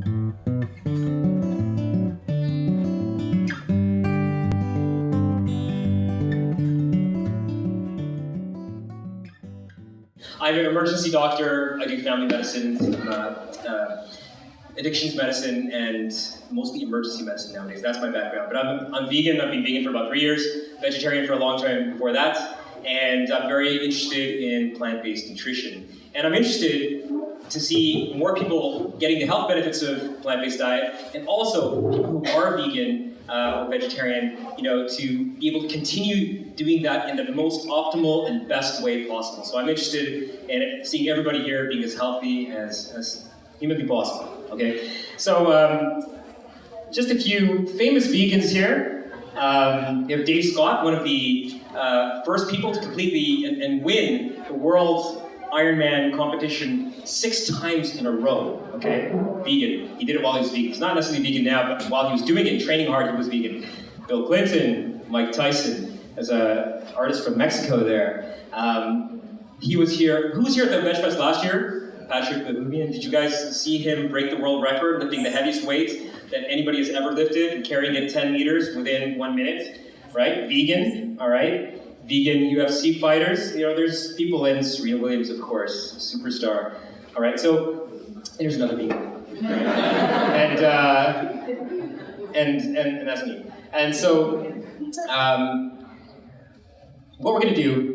I'm an emergency doctor. I do family medicine, addictions medicine, and mostly emergency medicine nowadays. That's my background. But I'm vegan. I've been vegan for about 3 years, vegetarian for a long time before that, and I'm very interested in plant-based nutrition. And I'm interested to see more people getting the health benefits of plant-based diet, and also people who are vegan or vegetarian, to be able to continue doing that in the most optimal and best way possible. So I'm interested in seeing everybody here being as healthy as humanly possible. Okay, so just a few famous vegans here. You have Dave Scott, one of the first people to completely and win the world Ironman competition 6 times in a row, okay? Vegan. He did it while he was vegan. He's not necessarily vegan now, but while he was doing it, training hard, he was vegan. Bill Clinton, Mike Tyson, as an artist from Mexico there. He was here. Who was here at the Veg Fest last year? Patrick Babubian. Did you guys see him break the world record, lifting the heaviest weight that anybody has ever lifted, and carrying it 10 meters within 1 minute? Right? Vegan, all right? Vegan UFC fighters. There's people in Serena Williams, of course, superstar. All right, so here's another vegan. and that's me. And so, what we're going to do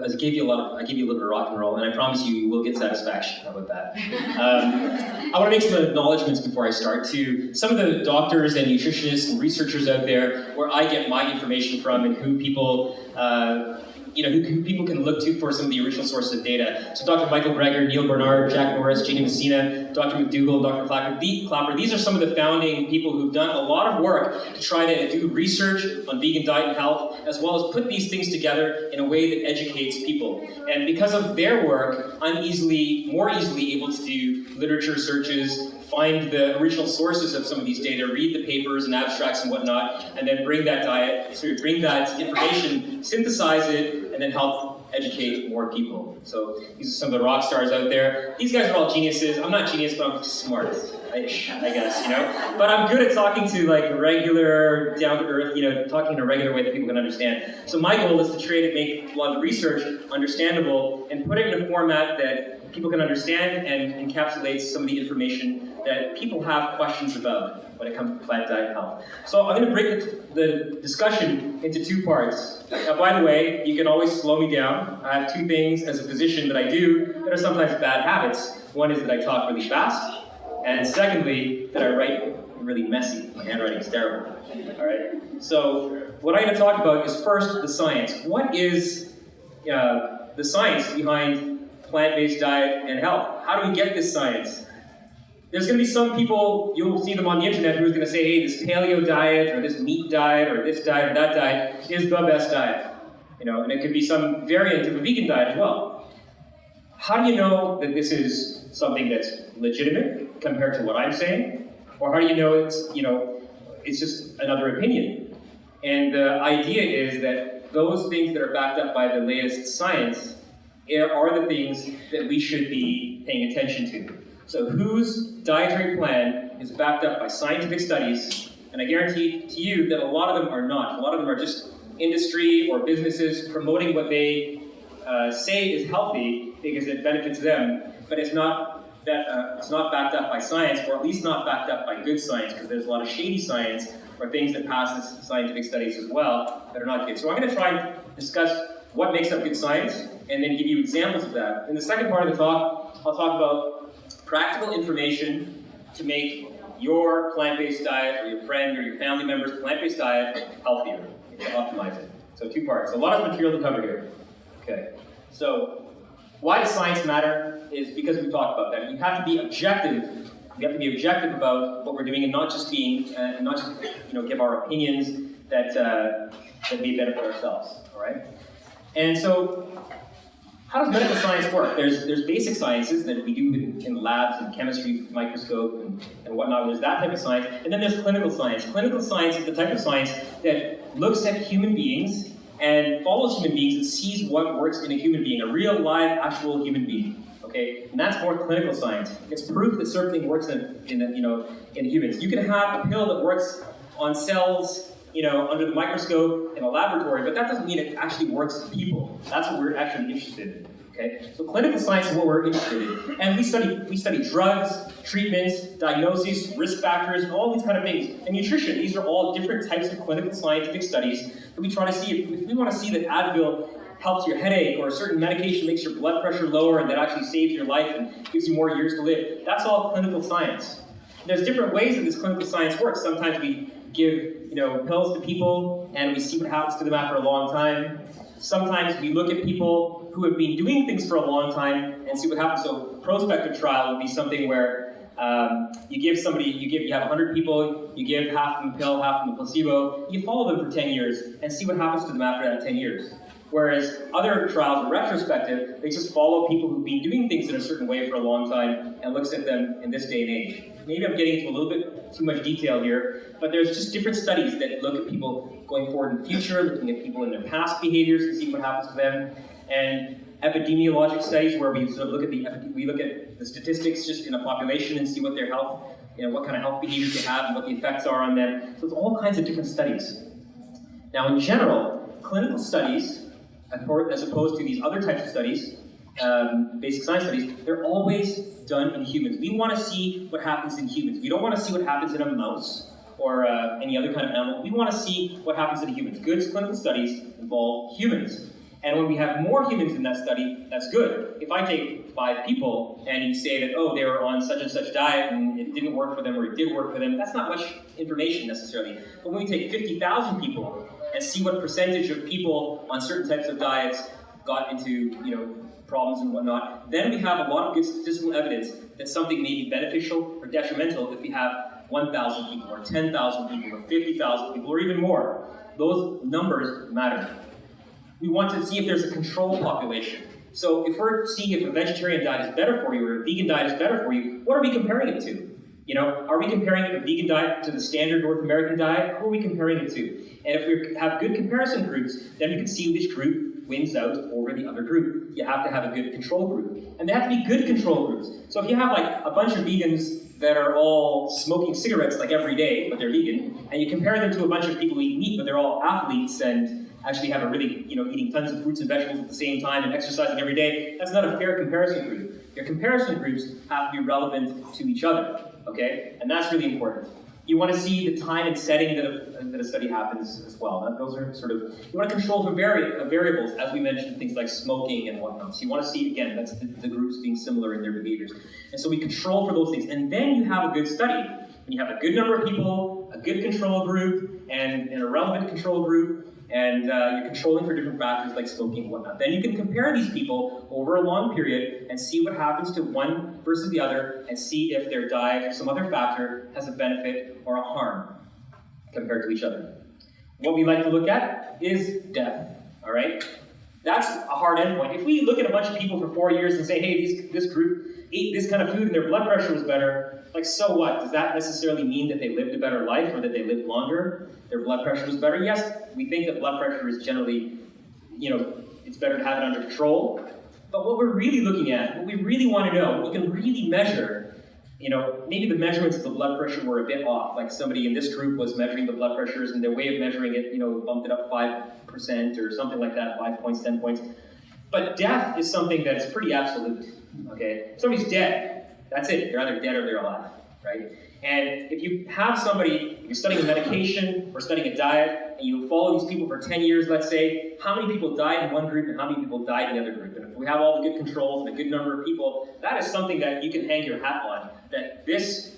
is I gave you a little bit of rock and roll, and I promise you will get satisfaction. How about that? I want to make some acknowledgments before I start to some of the doctors and nutritionists and researchers out there where I get my information from, and who people who people can look to for some of the original sources of data. So Dr. Michael Greger, Neil Bernard, Jack Norris, Jeannie Messina, Dr. McDougall, Dr. Clapper. These are some of the founding people who've done a lot of work to try to do research on vegan diet and health, as well as put these things together in a way that educates people. And because of their work, I'm more easily able to do literature searches, find the original sources of some of these data, read the papers and abstracts and whatnot, and then bring that information, synthesize it, and then help educate more people. So these are some of the rock stars out there. These guys are all geniuses. I'm not genius, but I'm smart-ish, I guess, But I'm good at talking to regular, down-to-earth, talking in a regular way that people can understand. So my goal is to try to make a lot of the research understandable and put it in a format that people can understand and encapsulates some of the information that people have questions about when it comes to plant diet health. So I'm going to break the discussion into 2 parts. Now, by the way, you can always slow me down. I have 2 things as a physician that I do that are sometimes bad habits. One is that I talk really fast, and secondly, that I write really messy. My handwriting is terrible. All right. So what I'm going to talk about is first the science. What is the science behind plant-based diet and health? How do we get this science? There's going to be some people, you'll see them on the internet, who's going to say, hey, this paleo diet, or this meat diet, or this diet, or that diet is the best diet. And it could be some variant of a vegan diet as well. How do you know that this is something that's legitimate compared to what I'm saying? Or how do you know it's just another opinion? And the idea is that those things that are backed up by the latest science are the things that we should be paying attention to. So whose dietary plan is backed up by scientific studies, and I guarantee to you that a lot of them are not. A lot of them are just industry or businesses promoting what they say is healthy because it benefits them, but it's not backed up by science, or at least not backed up by good science, because there's a lot of shady science or things that pass scientific studies as well that are not good. So I'm going to try and discuss what makes up good science, and then give you examples of that. In the second part of the talk, I'll talk about practical information to make your plant-based diet, or your friend or your family member's plant-based diet healthier, to optimize it. So 2 parts. A lot of material to cover here. Okay. So why does science matter? Is because we talked about that. You have to be objective. We have to be objective about what we're doing, and not just give our opinions that may benefit ourselves. All right. And so, how does medical science work? There's basic sciences that we do in labs and chemistry, microscope, and whatnot. There's that type of science. And then there's clinical science. Clinical science is the type of science that looks at human beings and follows human beings and sees what works in a human being, a real, live, actual human being. Okay, and that's more clinical science. It's proof that something works in humans. You can have a pill that works on cells, under the microscope in a laboratory, but that doesn't mean it actually works in people. That's what we're actually interested in. Okay, so clinical science is what we're interested in, and we study drugs, treatments, diagnoses, risk factors, all these kind of things, and nutrition. These are all different types of clinical scientific studies that we try to see. If we want to see that Advil helps your headache, or a certain medication makes your blood pressure lower and that actually saves your life and gives you more years to live, that's all clinical science. There's different ways that this clinical science works. Sometimes we give pills to people and we see what happens to them after a long time. Sometimes we look at people who have been doing things for a long time and see what happens. So prospective trial would be something where you have 100 people, you give half of them the pill, half of them the placebo, you follow them for 10 years and see what happens to them after that 10 years. Whereas other trials are retrospective, they just follow people who've been doing things in a certain way for a long time and looks at them in this day and age. Maybe I'm getting into a little bit too much detail here, but there's just different studies that look at people going forward in the future, looking at people in their past behaviors and see what happens to them, and epidemiologic studies where we sort of look at the statistics just in a population and see what their health, what kind of health behaviors they have and what the effects are on them. So it's all kinds of different studies. Now, in general, clinical studies, as opposed to these other types of studies, basic science studies, they're always done in humans. We want to see what happens in humans. We don't want to see what happens in a mouse or any other kind of animal. We want to see what happens in humans. Good clinical studies involve humans. And when we have more humans in that study, that's good. If I take 5 people and you say that, they were on such and such diet and it didn't work for them or it did work for them, that's not much information necessarily. But when we take 50,000 people and see what percentage of people on certain types of diets got into, problems and whatnot, then we have a lot of good statistical evidence that something may be beneficial or detrimental if we have 1,000 people or 10,000 people or 50,000 people or even more. Those numbers matter. We want to see if there's a control population. So if we're seeing if a vegetarian diet is better for you or a vegan diet is better for you, what are we comparing it to? Are we comparing a vegan diet to the standard North American diet? Who are we comparing it to? And if we have good comparison groups, then we can see which group wins out over the other group. You have to have a good control group. And they have to be good control groups. So if you have a bunch of vegans that are all smoking cigarettes every day, but they're vegan, and you compare them to a bunch of people who eat meat, but they're all athletes and actually have a really, eating tons of fruits and vegetables at the same time and exercising every day, that's not a fair comparison group. Your comparison groups have to be relevant to each other, okay? And that's really important. You want to see the time and setting that a study happens as well. Those are you want to control for variables, as we mentioned, things like smoking and whatnot. So you want to see, again, that's the groups being similar in their behaviors. And so we control for those things. And then you have a good study. When you have a good number of people, a good control group, and a relevant control group, and you're controlling for different factors like smoking and whatnot. Then you can compare these people over a long period and see what happens to one versus the other and see if their diet or some other factor has a benefit or a harm compared to each other. What we like to look at is death, all right? That's a hard endpoint. If we look at a bunch of people for 4 years and say, hey, this group ate this kind of food and their blood pressure was better, so what? Does that necessarily mean that they lived a better life or that they lived longer? Their blood pressure was better? Yes, we think that blood pressure is generally, it's better to have it under control. But what we're really looking at, what we really want to know, what we can really measure, maybe the measurements of the blood pressure were a bit off. Like somebody in this group was measuring the blood pressures and their way of measuring it, bumped it up 5% or something like that, 5 points, 10 points. But death is something that is pretty absolute, okay? If somebody's dead, that's it. They're either dead or they're alive, right? And if you have somebody, if you're studying a medication or studying a diet, and you follow these people for 10 years, let's say, how many people died in one group and how many people died in the other group? And if we have all the good controls and a good number of people, that is something that you can hang your hat on, that this,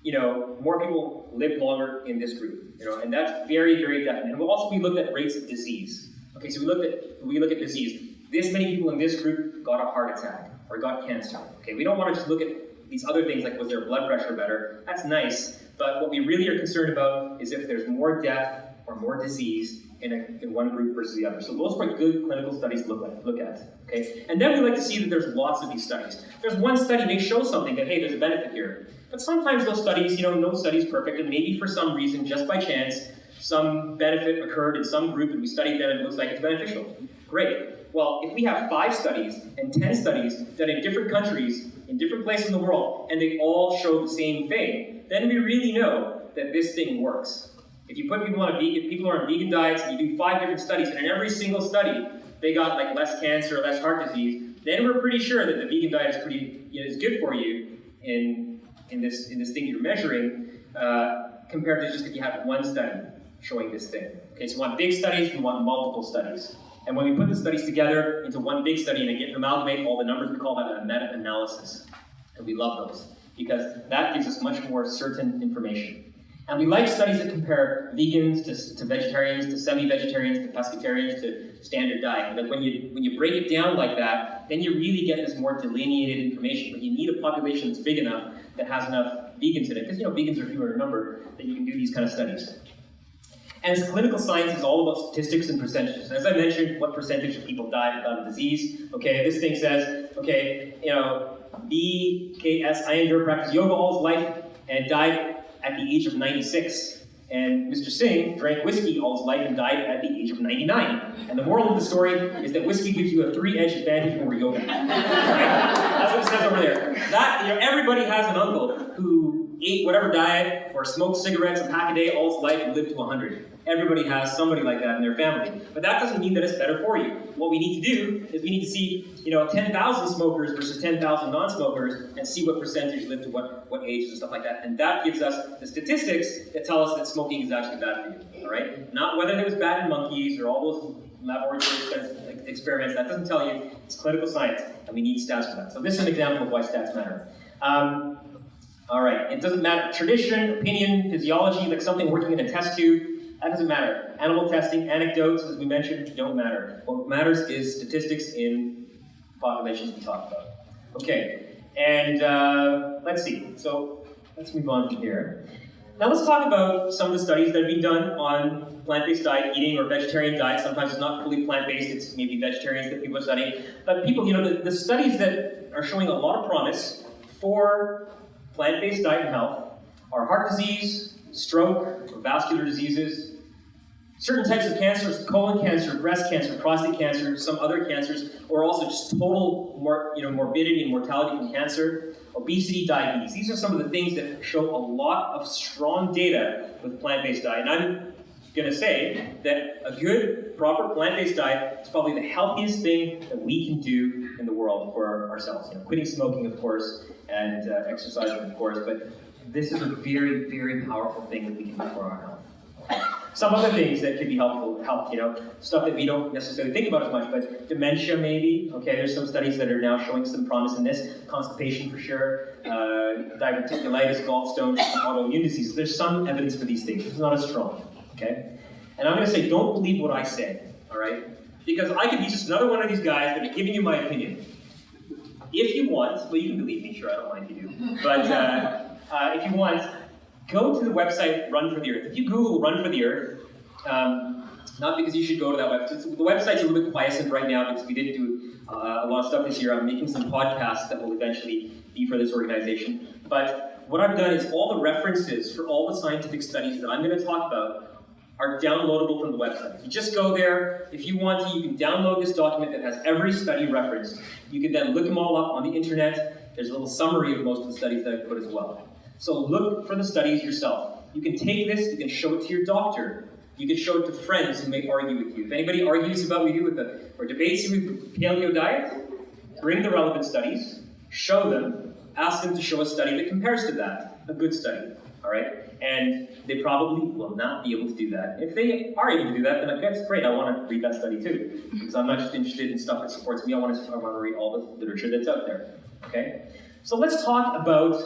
more people lived longer in this group, and that's very, very definite. And we'll also, we looked at rates of disease. Okay, so we look at disease. This many people in this group got a heart attack or got cancer. Okay, we don't want to just look at these other things like was their blood pressure better. That's nice, but what we really are concerned about is if there's more death or more disease in one group versus the other. So those are good clinical studies to look at. Okay, and then we like to see that there's lots of these studies. There's one study may show something that hey, there's a benefit here, but sometimes those studies, no study is perfect, and maybe for some reason, just by chance, some benefit occurred in some group and we studied that and it looks like it's beneficial. Great. Well, if we have 5 studies and 10 studies done in different countries, in different places in the world, and they all show the same thing, then we really know that this thing works. If you put people on people are on vegan diets, and you do 5 different studies, and in every single study they got like less cancer, less heart disease, then we're pretty sure that the vegan diet is good for you in this thing you're measuring, compared to just if you have 1 study showing this thing. Okay, so we want big studies, we want multiple studies. And when we put the studies together into one big study and amalgamate all the numbers, we call that a meta-analysis. And we love those, because that gives us much more certain information. And we like studies that compare vegans to vegetarians, to semi-vegetarians, to pescatarians, to standard diet. But when you break it down like that, then you really get this more delineated information. But you need a population that's big enough that has enough vegans in it, because vegans are fewer in number, that you can do these kind of studies. And clinical science is all about statistics and percentages. As I mentioned, what percentage of people die without a disease? Okay, this thing says, okay, BKS, I endured practice yoga all his life and died at the age of 96. And Mr. Singh drank whiskey all his life and died at the age of 99. And the moral of the story is that whiskey gives you a 3-edge advantage over yoga. Right? That's what it says over there. That, everybody has an uncle who ate whatever diet or smoked cigarettes a pack a day all his life and lived to 100. Everybody has somebody like that in their family. But that doesn't mean that it's better for you. What we need to do is we need to see 10,000 smokers versus 10,000 non-smokers and see what percentage live to what ages and stuff like that. And that gives us the statistics that tell us that smoking is actually bad for you. All right? Not whether it was bad in monkeys or all those laboratory experiments. That doesn't tell you. It's clinical science, and we need stats for that. So this is an example of why stats matter. All right, it doesn't matter. Tradition, opinion, physiology, like something working in a test tube, that doesn't matter. Animal testing, anecdotes, as we mentioned, don't matter. What matters is statistics in populations we talked about. Okay, and let's see. So let's move on from here. Now let's talk about some of the studies that have been done on plant-based diet eating or vegetarian diet. Sometimes it's not fully plant-based, it's maybe vegetarians that people are studying. But people, the studies that are showing a lot of promise for plant-based diet and health are heart disease, stroke, or vascular diseases, certain types of cancers, colon cancer, breast cancer, prostate cancer, some other cancers, or also just total morbidity and mortality from cancer, obesity, diabetes. These are some of the things that show a lot of strong data with plant-based diet. And I'm going to say that a good, proper plant-based diet is probably the healthiest thing that we can do in the world for ourselves. Quitting smoking, of course, and exercising, of course, but this is a very, very powerful thing that we can do for our health. Some other things that could be help, stuff that we don't necessarily think about as much, but dementia maybe. Okay, there's some studies that are now showing some promise in this. Constipation for sure, diverticulitis, gallstones, autoimmune diseases. There's some evidence for these things. It's not as strong. Okay, and I'm going to say, don't believe what I say. All right, because I could be just another one of these guys that are giving you my opinion. If you want, well, you can believe me, sure, I don't mind if you do. But if you want, go to the website Run for the Earth. If you Google Run for the Earth, not because you should go to that website. The website's a little bit quiescent right now because we didn't do a lot of stuff this year. I'm making some podcasts that will eventually be for this organization. But what I've done is all the references for all the scientific studies that I'm going to talk about are downloadable from the website. If you just go there, if you want to, you can download this document that has every study referenced. You can then look them all up on the internet. There's a little summary of most of the studies that I put as well. So look for the studies yourself. You can take this, you can show it to your doctor. You can show it to friends who may argue with you. If anybody argues about what you do or debates you with paleo diet, bring the relevant studies, show them, ask them to show a study that compares to that, a good study, all right? And they probably will not be able to do that. If they are able to do that, then that's great. I want to read that study too, because I'm not just interested in stuff that supports me. I want to read all the literature that's out there. Okay. So let's talk about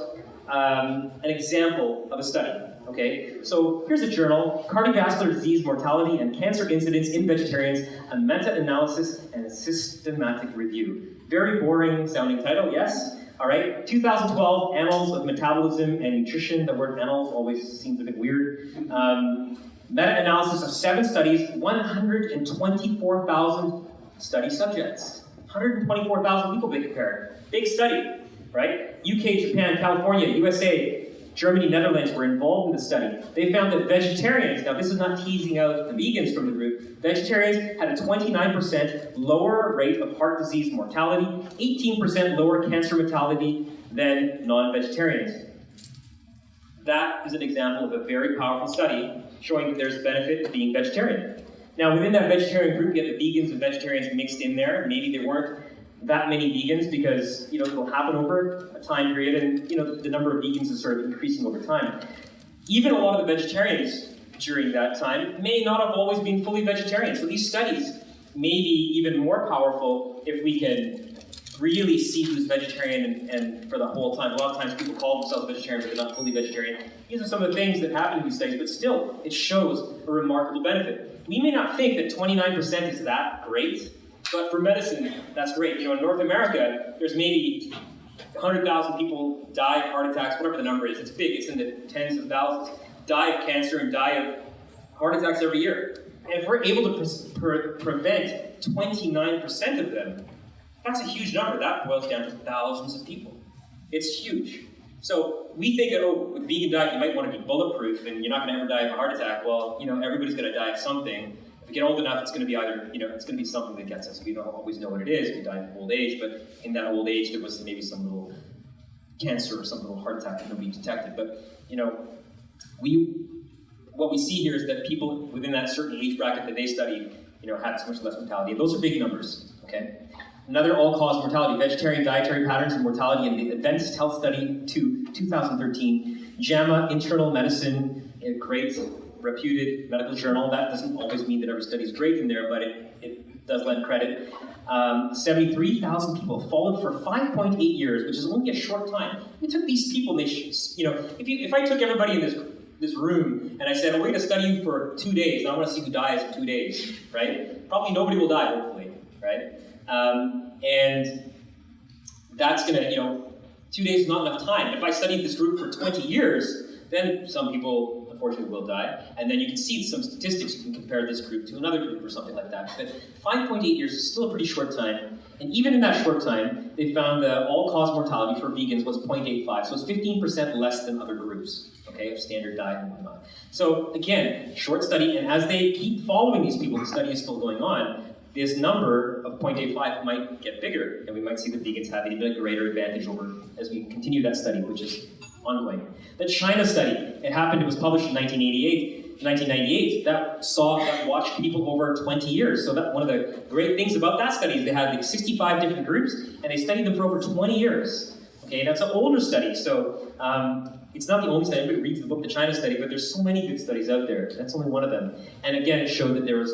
an example of a study. Okay. So here's a journal: Cardiovascular Disease, Mortality, and Cancer Incidence in Vegetarians: a Meta-Analysis and Systematic Review. Very boring sounding title, yes. All right, 2012, Annals of Metabolism and Nutrition. The word annals always seems a bit weird. Meta-analysis of 7 studies, 124,000 study subjects. 124,000 people they compared. Big study, right? UK, Japan, California, USA, Germany, Netherlands were involved in the study. They found that vegetarians, now this is not teasing out the vegans from the group, vegetarians had a 29% lower rate of heart disease mortality, 18% lower cancer mortality than non-vegetarians. That is an example of a very powerful study showing that there's benefit to being vegetarian. Now, within that vegetarian group, you have the vegans and vegetarians mixed in there. Maybe there weren't that many vegans because, it'll happen over a time period, and, the number of vegans is sort of increasing over time. Even a lot of the vegetarians during that time may not have always been fully vegetarian. So these studies may be even more powerful if we can really see who's vegetarian and for the whole time. A lot of times people call themselves vegetarian, but they're not fully vegetarian. These are some of the things that happen in these studies, but still, it shows a remarkable benefit. We may not think that 29% is that great, but for medicine, that's great. In North America, there's maybe 100,000 people die of heart attacks, whatever the number is. It's big, it's in the tens of thousands, die of cancer and die of heart attacks every year. And if we're able to prevent 29% of them, that's a huge number. That boils down to thousands of people. It's huge. So we think that, with a vegan diet, you might want to be bulletproof and you're not going to ever die of a heart attack. Well, everybody's going to die of something. If we get old enough, it's going to be either, it's going to be something that gets us. We don't always know what it is. We die of old age, but in that old age, there was maybe some little cancer or some little heart attack that nobody detected. But, what we see here is that people within that certain age bracket that they studied, had so much less mortality. And those are big numbers, okay? Another all-cause mortality, vegetarian dietary patterns and mortality in the Adventist Health Study 2013. JAMA Internal Medicine, a great reputed medical journal. That doesn't always mean that every study is great in there, but it does lend credit. 73,000 people followed for 5.8 years, which is only a short time. We took these people, and if I took everybody in this room and I said, we're going to study you for 2 days, and I want to see who dies in 2 days, right? Probably nobody will die, hopefully, right? And that's going to, 2 days is not enough time. If I studied this group for 20 years, then some people, unfortunately, will die. And then you can see some statistics. You can compare this group to another group or something like that. But 5.8 years is still a pretty short time. And even in that short time, they found the all-cause mortality for vegans was 0.85. So it's 15% less than other groups, okay, of standard diet and whatnot. So again, short study. And as they keep following these people, the study is still going on, this number of 0.85 might get bigger, and we might see the vegans have even a greater advantage over as we continue that study, which is ongoing. The China study, it was published in 1998, that watched people over 20 years. So that one of the great things about that study is they had like 65 different groups, and they studied them for over 20 years. Okay, that's an older study, so it's not the only study. Everybody reads the book, The China Study, but there's so many good studies out there. That's only one of them. And again, it showed that there was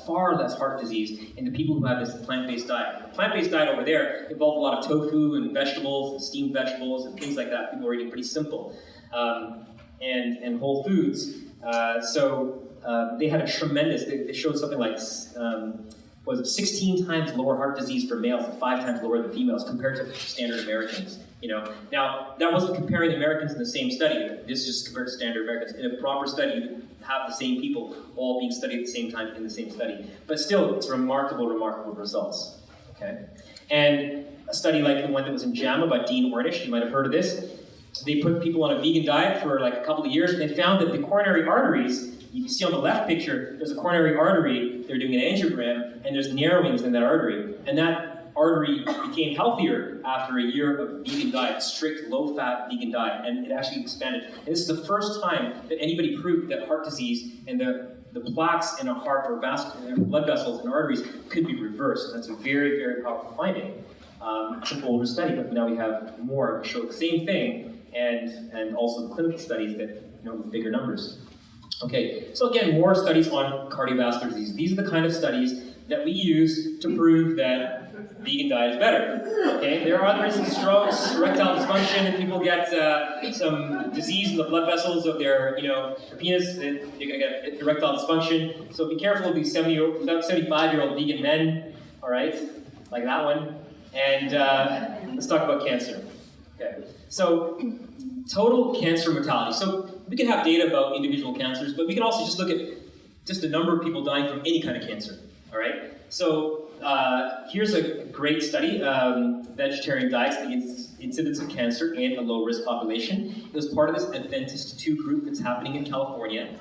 far less heart disease in the people who had this plant-based diet. The plant-based diet over there involved a lot of tofu and vegetables, and steamed vegetables, and things like that. People were eating pretty simple, and whole foods. They had a tremendous, they showed something like, 16 times lower heart disease for males and 5 times lower than females compared to standard Americans. Now that wasn't comparing Americans in the same study. This is just compared to standard Americans. In a proper study, you have the same people all being studied at the same time in the same study. But still, it's remarkable results. Okay, and a study like the one that was in JAMA by Dean Ornish, you might have heard of this. They put people on a vegan diet for like a couple of years, and they found that the coronary arteries. You can see on the left picture, there's a coronary artery, they're doing an angiogram, and there's narrowings in that artery. And that artery became healthier after a year of vegan diet, strict, low-fat vegan diet, and it actually expanded. And this is the first time that anybody proved that heart disease and the plaques in a heart or blood vessels and arteries could be reversed. That's a very, very powerful finding. It's an older study, but now we have more to show the same thing, and also the clinical studies that, with bigger numbers. Okay, so again, more studies on cardiovascular disease. These are the kind of studies that we use to prove that vegan diet is better. Okay, there are others in strokes, erectile dysfunction, and people get some disease in the blood vessels of their penis. They're gonna get erectile dysfunction. So be careful of these 75-year-old vegan men. All right, like that one. And let's talk about cancer. Okay, so total cancer mortality. So we can have data about individual cancers, but we can also just look at just the number of people dying from any kind of cancer, all right? So here's a great study, vegetarian diets, the incidence of cancer in a low-risk population. It was part of this Adventist 2 group that's happening in California.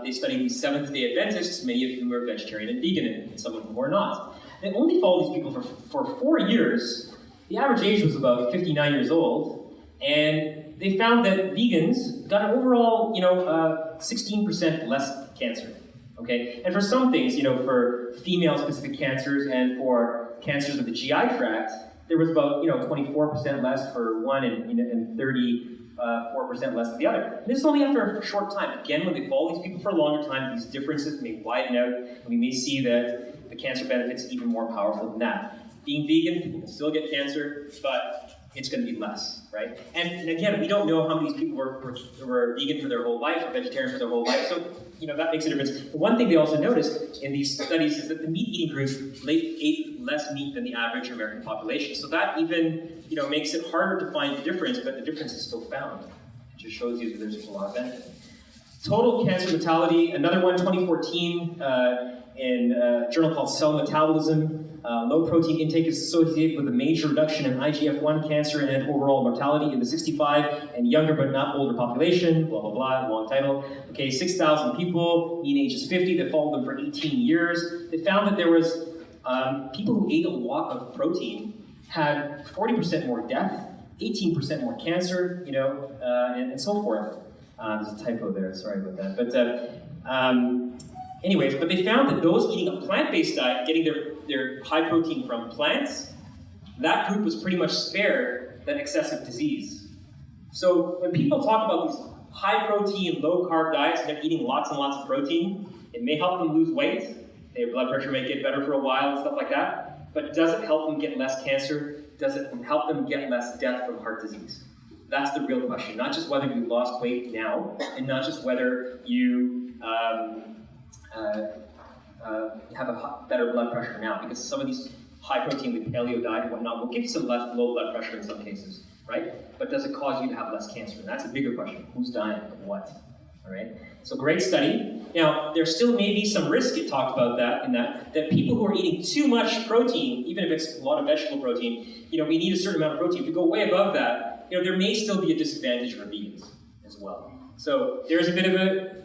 They studied these Seventh-day Adventists, many of whom are vegetarian and vegan, and some of whom are not. They only followed these people for 4 years. The average age was about 59 years old, and they found that vegans got an overall, 16% less cancer. Okay, and for some things, for female-specific cancers and for cancers of the GI tract, there was about 24% less for one and 34% less for the other. And this is only after a short time. Again, when they follow these people for a longer time, these differences may widen out, and we may see that the cancer benefit's even more powerful than that. Being vegan, people can still get cancer, but it's going to be less, right? And again, we don't know how many people were vegan for their whole life or vegetarian for their whole life, so that makes a difference. But one thing they also noticed in these studies is that the meat-eating group ate less meat than the average American population. So that even makes it harder to find the difference, but the difference is still found. It just shows you that there's a lot of benefit. Total cancer mortality, another one, 2014, in a journal called Cell Metabolism. Low protein intake is associated with a major reduction in IGF-1 cancer and overall mortality in the 65 and younger but not older population, blah, blah, blah, long title. Okay, 6,000 people, mean age is 50, they followed them for 18 years. They found that there was people who ate a lot of protein had 40% more death, 18% more cancer, and so forth. There's a typo there, sorry about that. But anyways, but they found that those eating a plant-based diet, getting their high protein from plants, that group was pretty much spared that excessive disease. So when people talk about these high protein, low carb diets, and they're eating lots and lots of protein, it may help them lose weight, their blood pressure may get better for a while and stuff like that, but does it help them get less cancer? Does it help them get less death from heart disease? That's the real question, not just whether you lost weight now, and not just whether you have a better blood pressure now, because some of these high protein, the paleo diet and whatnot, will give you some low blood pressure in some cases, right? But does it cause you to have less cancer? And that's a bigger question. Who's dying of what? All right? So great study. Now, there still may be some risk, it talked about that people who are eating too much protein, even if it's a lot of vegetable protein, we need a certain amount of protein. If you go way above that, there may still be a disadvantage for vegans as well. So there's a bit of a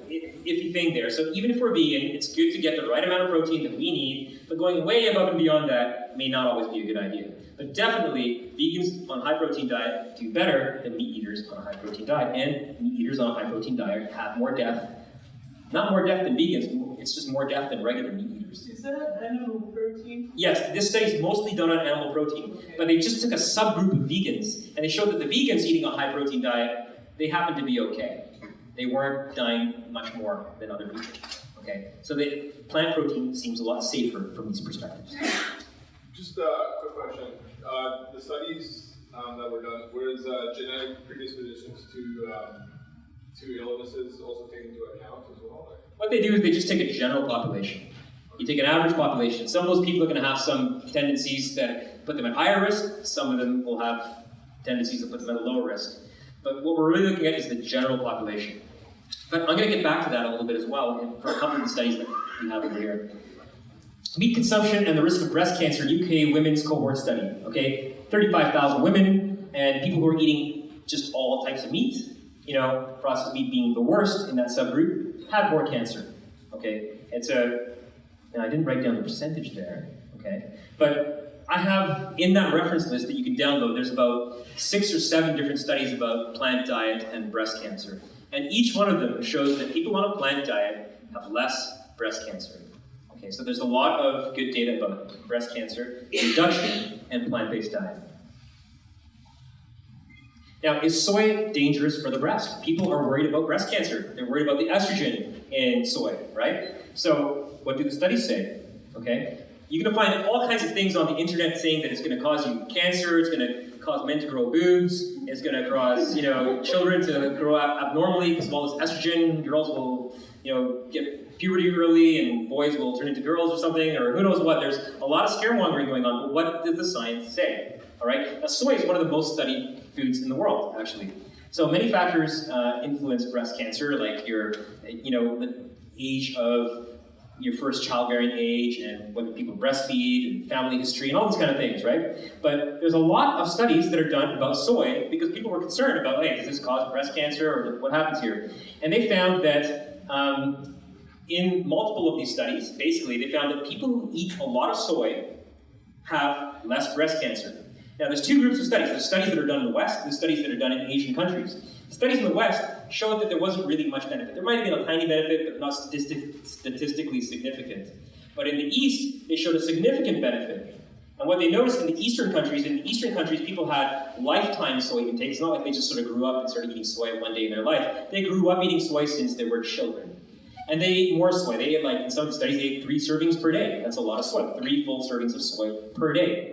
iffy thing there. So even if we're vegan, it's good to get the right amount of protein that we need, but going way above and beyond that may not always be a good idea. But definitely, vegans on a high-protein diet do better than meat eaters on a high-protein diet, and meat eaters on a high-protein diet have more death. Not more death than vegans, it's just more death than regular meat eaters. Is that animal protein? Yes, this study is mostly done on animal protein, but they just took a subgroup of vegans, and they showed that the vegans eating a high-protein diet, they happened to be okay. They weren't dying much more than other people. Okay, so the plant protein seems a lot safer from these perspectives. Just a quick question. The studies that were done, was genetic predispositions to illnesses also taken into account as well? What they do is they just take a general population. You take an average population. Some of those people are going to have some tendencies that put them at higher risk. Some of them will have tendencies that put them at a lower risk. But what we're really looking at is the general population. But I'm going to get back to that a little bit as well for a couple of the studies that we have over here. Meat consumption and the risk of breast cancer, UK women's cohort study. Okay, 35,000 women and people who are eating just all types of meat, processed meat being the worst in that subgroup, had more cancer. Okay, now I didn't write down the percentage there. Okay, but I have in that reference list that you can download, there's about 6 or 7 different studies about plant diet and breast cancer. And each one of them shows that people on a plant diet have less breast cancer. Okay, so there's a lot of good data about breast cancer reduction and plant-based diet. Now, is soy dangerous for the breast? People are worried about breast cancer. They're worried about the estrogen in soy, right? So what do the studies say? Okay, you're going to find all kinds of things on the internet saying that it's going to cause you cancer, it's going to cause men to grow boobs, it's going to cause children to grow up abnormally because of all this estrogen. Girls will get puberty early, and boys will turn into girls or something, or who knows what. There's a lot of scaremongering going on, but what did the science say? All right, now soy is one of the most studied foods in the world, actually. So many factors influence breast cancer, like the age of your first childbearing age and whether people breastfeed and family history and all these kind of things, right? But there's a lot of studies that are done about soy because people were concerned about, hey, does this cause breast cancer or what happens here? And they found that in multiple of these studies, basically, they found that people who eat a lot of soy have less breast cancer. Now, there's two groups of studies. There's studies that are done in the West, and there's studies that are done in Asian countries. Studies in the West showed that there wasn't really much benefit. There might have been a tiny benefit, but not statistically significant. But in the East, they showed a significant benefit. And what they noticed in the Eastern countries, people had lifetime soy intake. It's not like they just sort of grew up and started eating soy one day in their life. They grew up eating soy since they were children. And they ate more soy. They ate, like, in some studies, they ate 3 servings per day. That's a lot of soy, 3 full servings of soy per day.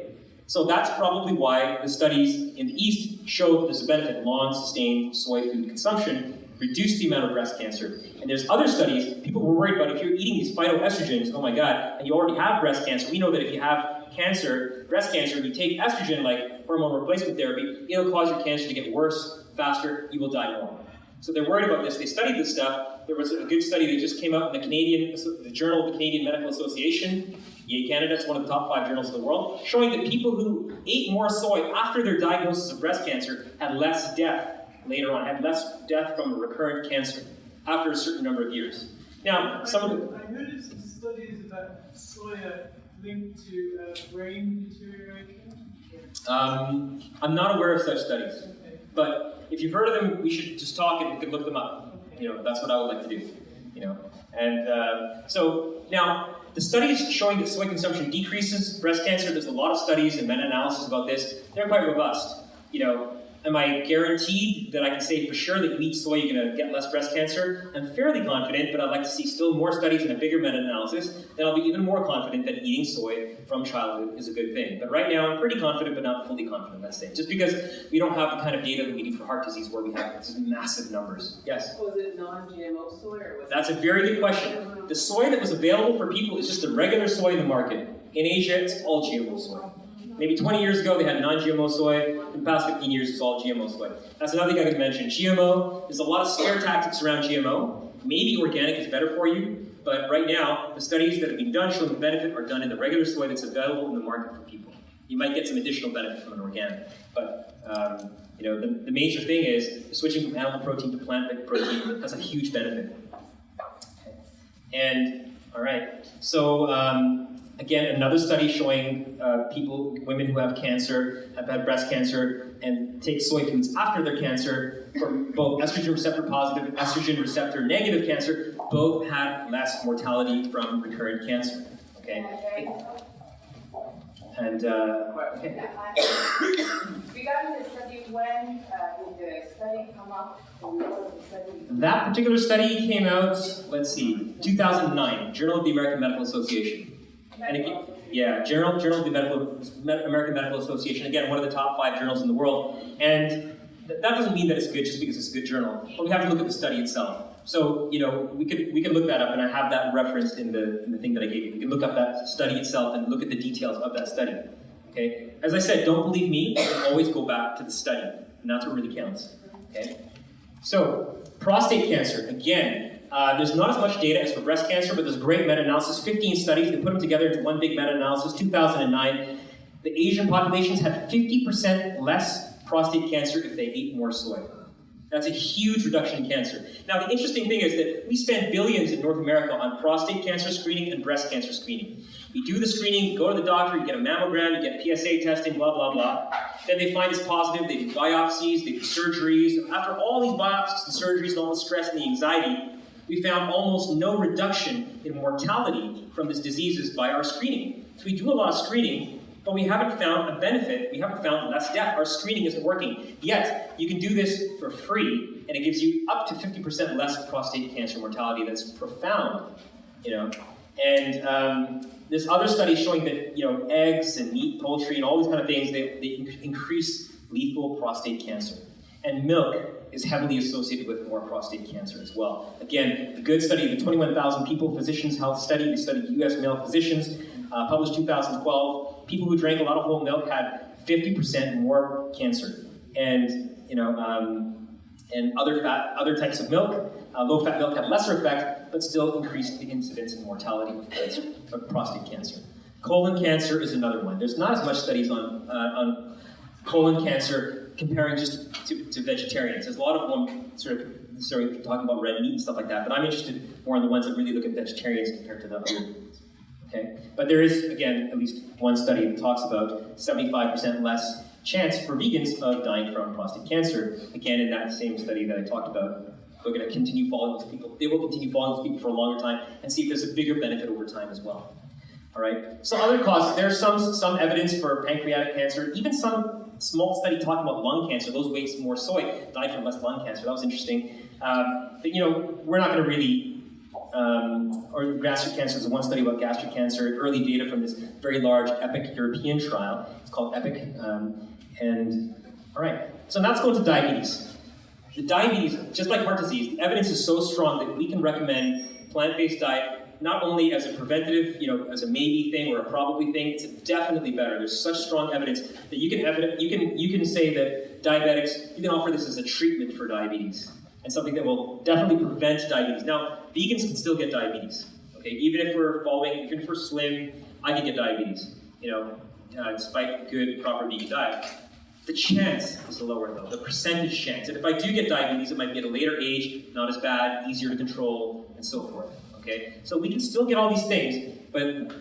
So that's probably why the studies in the East showed there's a benefit. Long, sustained soy food consumption reduced the amount of breast cancer. And there's other studies, people were worried about if you're eating these phytoestrogens, oh my God, and you already have breast cancer. We know that if you have cancer, breast cancer, and you take estrogen, like hormone replacement therapy, it'll cause your cancer to get worse, faster, you will die more. So they're worried about this. They studied this stuff. There was a good study that just came out in the Journal of the Canadian Medical Association. Yay, Canada, it's one of the top 5 journals in the world, showing that people who ate more soy after their diagnosis of breast cancer had less death later on, had less death from a recurrent cancer after a certain number of years. Now, some of the... I noticed some studies about soya linked to brain deterioration. I'm not aware of such studies, but if you've heard of them, we should just talk and we can look them up. You know, that's what I would like to do. You know, and so now the studies showing that soy consumption decreases breast cancer. There's a lot of studies and meta-analysis about this. They're quite robust. You know, am I guaranteed that I can say for sure that you eat soy, you're going to get less breast cancer? I'm fairly confident, but I'd like to see still more studies and a bigger meta-analysis. Then I'll be even more confident that eating soy from childhood is a good thing. But right now, I'm pretty confident, but not fully confident, let's say. Just because we don't have the kind of data that we need for heart disease where we have these massive numbers. Yes? Was it non-GMO soy or was That's a very good question. The soy that was available for people is just the regular soy in the market. In Asia, it's all GMO soy. Maybe 20 years ago, they had non-GMO soy. In the past 15 years, it's all GMO soy. That's another thing I could mention. GMO, there's a lot of scare tactics around GMO. Maybe organic is better for you, but right now, the studies that have been done showing the benefit are done in the regular soy that's available in the market for people. You might get some additional benefit from an organic, but you know, the major thing is switching from animal protein to plant-based protein has a huge benefit. And, all right, so again, another study showing women who have cancer, have had breast cancer, and take soy foods after their cancer, for both estrogen receptor positive and estrogen receptor negative cancer, both had less mortality from recurrent cancer. Okay? And, okay. regarding the study, when did the study come up? That particular study came out, let's see, 2009, Journal of the American Medical Association. And again, yeah, Journal of the American Medical Association, again, one of the top 5 journals in the world. And that doesn't mean that it's good just because it's a good journal, but we have to look at the study itself. So, you know, we could look that up, and I have that referenced in the thing that I gave you. We can look up that study itself and look at the details of that study. Okay? As I said, don't believe me, always go back to the study, and that's what really counts. Okay? So, prostate cancer, again, there's not as much data as for breast cancer, but there's great meta-analysis, 15 studies, they put them together into one big meta-analysis, 2009. The Asian populations had 50% less prostate cancer if they ate more soy. That's a huge reduction in cancer. Now, the interesting thing is that we spend billions in North America on prostate cancer screening and breast cancer screening. You do the screening, you go to the doctor, you get a mammogram, you get PSA testing, blah, blah, blah. Then they find it's positive, they do biopsies, they do surgeries. After all these biopsies and surgeries and all the stress and the anxiety, we found almost no reduction in mortality from these diseases by our screening. So we do a lot of screening, but we haven't found a benefit. We haven't found less death. Our screening isn't working. Yet, you can do this for free, and it gives you up to 50% less prostate cancer mortality. That's profound, you know. And there's other studies showing that, you know, eggs and meat, poultry, and all these kind of things, they increase lethal prostate cancer. And milk is heavily associated with more prostate cancer as well. Again, the good study, the 21,000 people physicians health study, they studied US male physicians, published 2012. People who drank a lot of whole milk had 50% more cancer. And, you know, And other types of milk, low-fat milk had lesser effect, but still increased the incidence and mortality of prostate cancer. Colon cancer is another one. There's not as much studies on colon cancer comparing just to vegetarians. There's a lot of them sort of talking about red meat and stuff like that, but I'm interested more in the ones that really look at vegetarians compared to the other ones. Okay? But there is, again, at least one study that talks about 75% less chance for vegans of dying from prostate cancer. Again, in that same study that I talked about, we're going to continue following those people. They will continue following those people for a longer time and see if there's a bigger benefit over time as well. All right. So other causes, there's some evidence for pancreatic cancer, even some small study talking about lung cancer. Those who ate more soy died from less lung cancer. That was interesting. But we're not going to really. Or gastric cancer is one study about gastric cancer, early data from this very large EPIC European trial. It's called EPIC. All right, so now let's go into diabetes. The diabetes, just like heart disease, the evidence is so strong that we can recommend plant-based diet not only as a preventative, as a maybe thing or a probably thing. It's definitely better. There's such strong evidence that you can say that diabetics, you can offer this as a treatment for diabetes. And something that will definitely prevent diabetes. Now, vegans can still get diabetes. Okay, even if we're slim, I can get diabetes. Despite good, proper vegan diet. The chance is lower though, the percentage chance. And if I do get diabetes, it might be at a later age, not as bad, easier to control, and so forth. Okay, so we can still get all these things, but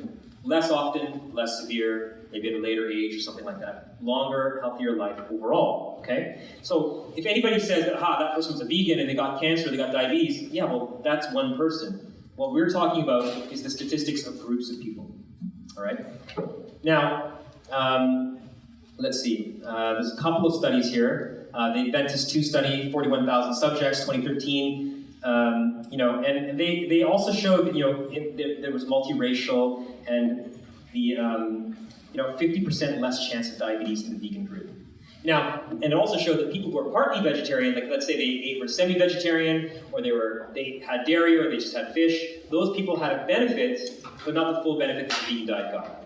less often, less severe, maybe at a later age or something like that. Longer, healthier life overall, okay? So if anybody says that, that person was a vegan and they got cancer, they got diabetes, yeah, well, that's one person. What we're talking about is the statistics of groups of people, all right? Now, let's see. There's a couple of studies here. The Adventist 2 study, 41,000 subjects, 2013. And they also showed that, there was multiracial and the 50% less chance of diabetes in the vegan group. Now, and it also showed that people who are partly vegetarian, like let's say they were semi-vegetarian, or they had dairy, or they just had fish, those people had a benefit, but not the full benefit that the vegan diet got.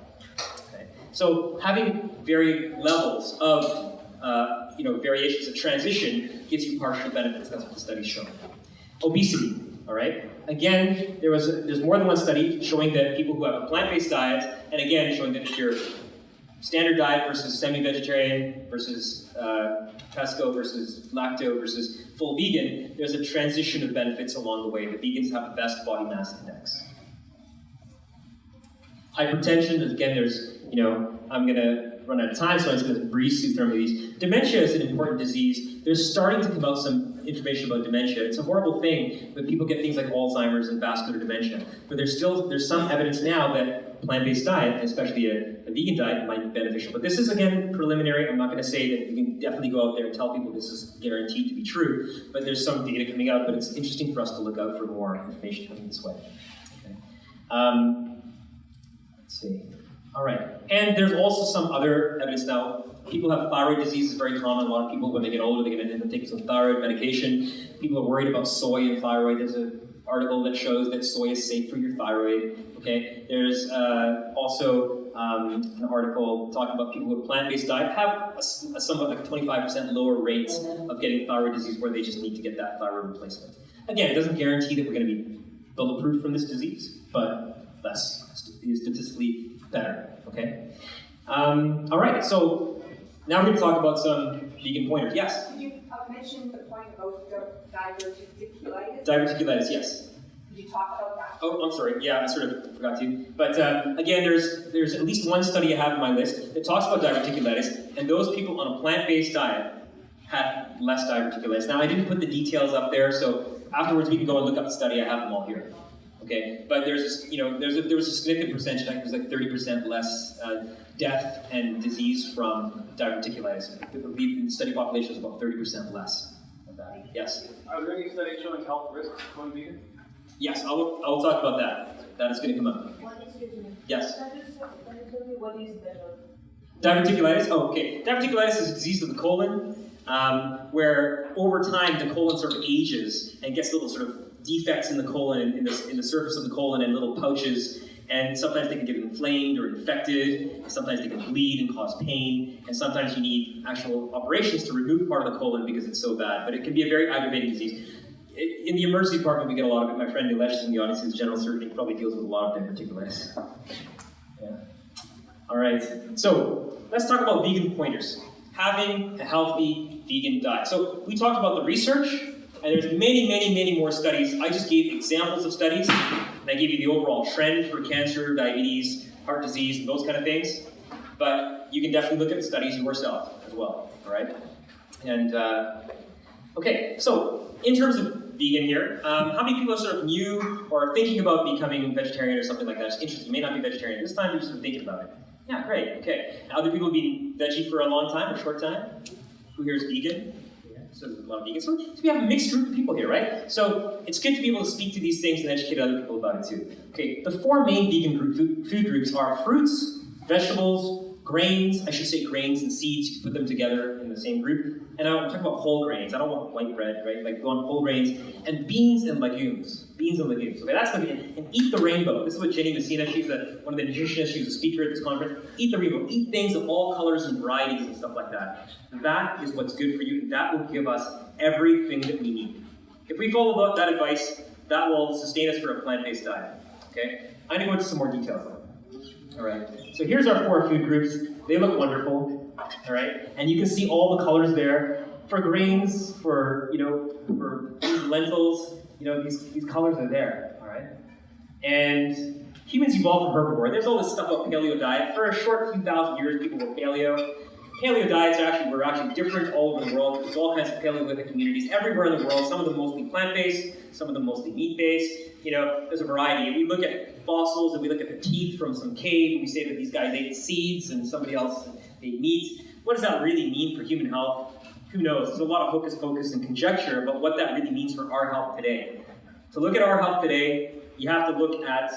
Okay. So having varying levels of variations of transition gives you partial benefits. That's what the studies show. Obesity. All right. Again, there's more than one study showing that people who have a plant-based diet, and again showing that if you're standard diet versus semi-vegetarian versus pesco versus lacto versus full vegan, there's a transition of benefits along the way. The vegans have the best body mass index. Hypertension. Again, there's I'm gonna run out of time, so I'm just going to breeze through these. Dementia is an important disease. There's starting to come out some information about dementia. It's a horrible thing when people get things like Alzheimer's and vascular dementia. But there's some evidence now that plant-based diet, especially a vegan diet, might be beneficial. But this is, again, preliminary. I'm not going to say that you can definitely go out there and tell people this is guaranteed to be true. But there's some data coming out, but it's interesting for us to look out for more information coming this way. Okay. Let's see. All right, and there's also some other evidence now. People have thyroid disease, is very common. A lot of people, when they get older, they're going to end up taking some thyroid medication. People are worried about soy and thyroid. There's an article that shows that soy is safe for your thyroid. Okay, there's also an article talking about people with plant-based diet have a somewhat like 25% lower rates of getting thyroid disease, where they just need to get that thyroid replacement. Again, it doesn't guarantee that we're going to be bulletproof from this disease, but less statistically better, okay? All right, so now we're going to talk about some vegan pointers. Yes? Could you mention the point about diverticulitis? Diverticulitis, yes. Could you talk about that? Oh, I'm sorry. Yeah, I sort of forgot to. But again, there's at least one study I have on my list that talks about diverticulitis, and those people on a plant-based diet had less diverticulitis. Now, I didn't put the details up there, so afterwards we can go and look up the study. I have them all here. Okay, but there was a significant percentage. I think it was like 30% less death and disease from diverticulitis. The study population was about 30% less of that. Yes. Are there any studies showing health risks going vegan? Yes, I will talk about that. That is going to come up. Yes. What is Diverticulitis. Oh, okay. Diverticulitis is a disease of the colon, where over time the colon sort of ages and gets little sort of defects in the colon, in the surface of the colon, and little pouches, and sometimes they can get inflamed or infected, and sometimes they can bleed and cause pain, and sometimes you need actual operations to remove part of the colon because it's so bad, but it can be a very aggravating disease. In the emergency department, we get a lot of it. My friend Nilesh is in the audience, who's general surgeon, probably deals with a lot of diverticulitis. Yeah. All right, so let's talk about vegan pointers. Having a healthy vegan diet. So we talked about the research, and there's many more studies. I just gave examples of studies, and I gave you the overall trend for cancer, diabetes, heart disease, and those kind of things. But you can definitely look at the studies yourself as well, all right? And, okay, so in terms of vegan here, how many people are sort of new or thinking about becoming vegetarian or something like that? Just interested, you may not be vegetarian this time, you're just thinking about it. Yeah, great, okay. And other people have been veggie for a long time or short time? Who here is vegan? Yeah, so there's a lot of vegans. So we have a mixed group of people here, right? So it's good to be able to speak to these things and educate other people about it too. Okay, the four main vegan food groups are fruits, vegetables, grains, I should say grains and seeds, you can put them together in the same group. And I'm talking about whole grains, I don't want white bread, right? Like go on whole grains, and beans and legumes. Beans and legumes, okay, that's the, and eat the rainbow. This is what Jenny Messina, she's one of the nutritionists, she's a speaker at this conference. Eat the rainbow, eat things of all colors and varieties and stuff like that. That is what's good for you, and that will give us everything that we need. If we follow that advice, that will sustain us for a plant-based diet, okay? I'm gonna go into some more details. All right, so here's our four food groups. They look wonderful, all right? And you can see all the colors there. For grains, for lentils, these colors are there, all right? And humans evolved from herbivore. There's all this stuff about paleo diet. For a short few thousand years, people were paleo. Paleo diets were actually different all over the world. There's all kinds of Paleolithic communities everywhere in the world. Some of them mostly plant-based, some of them mostly meat-based. There's a variety. And we look at fossils and we look at the teeth from some cave, and we say that these guys ate seeds and somebody else ate meat. What does that really mean for human health? Who knows? There's a lot of hocus pocus and conjecture about what that really means for our health today. To look at our health today, you have to look at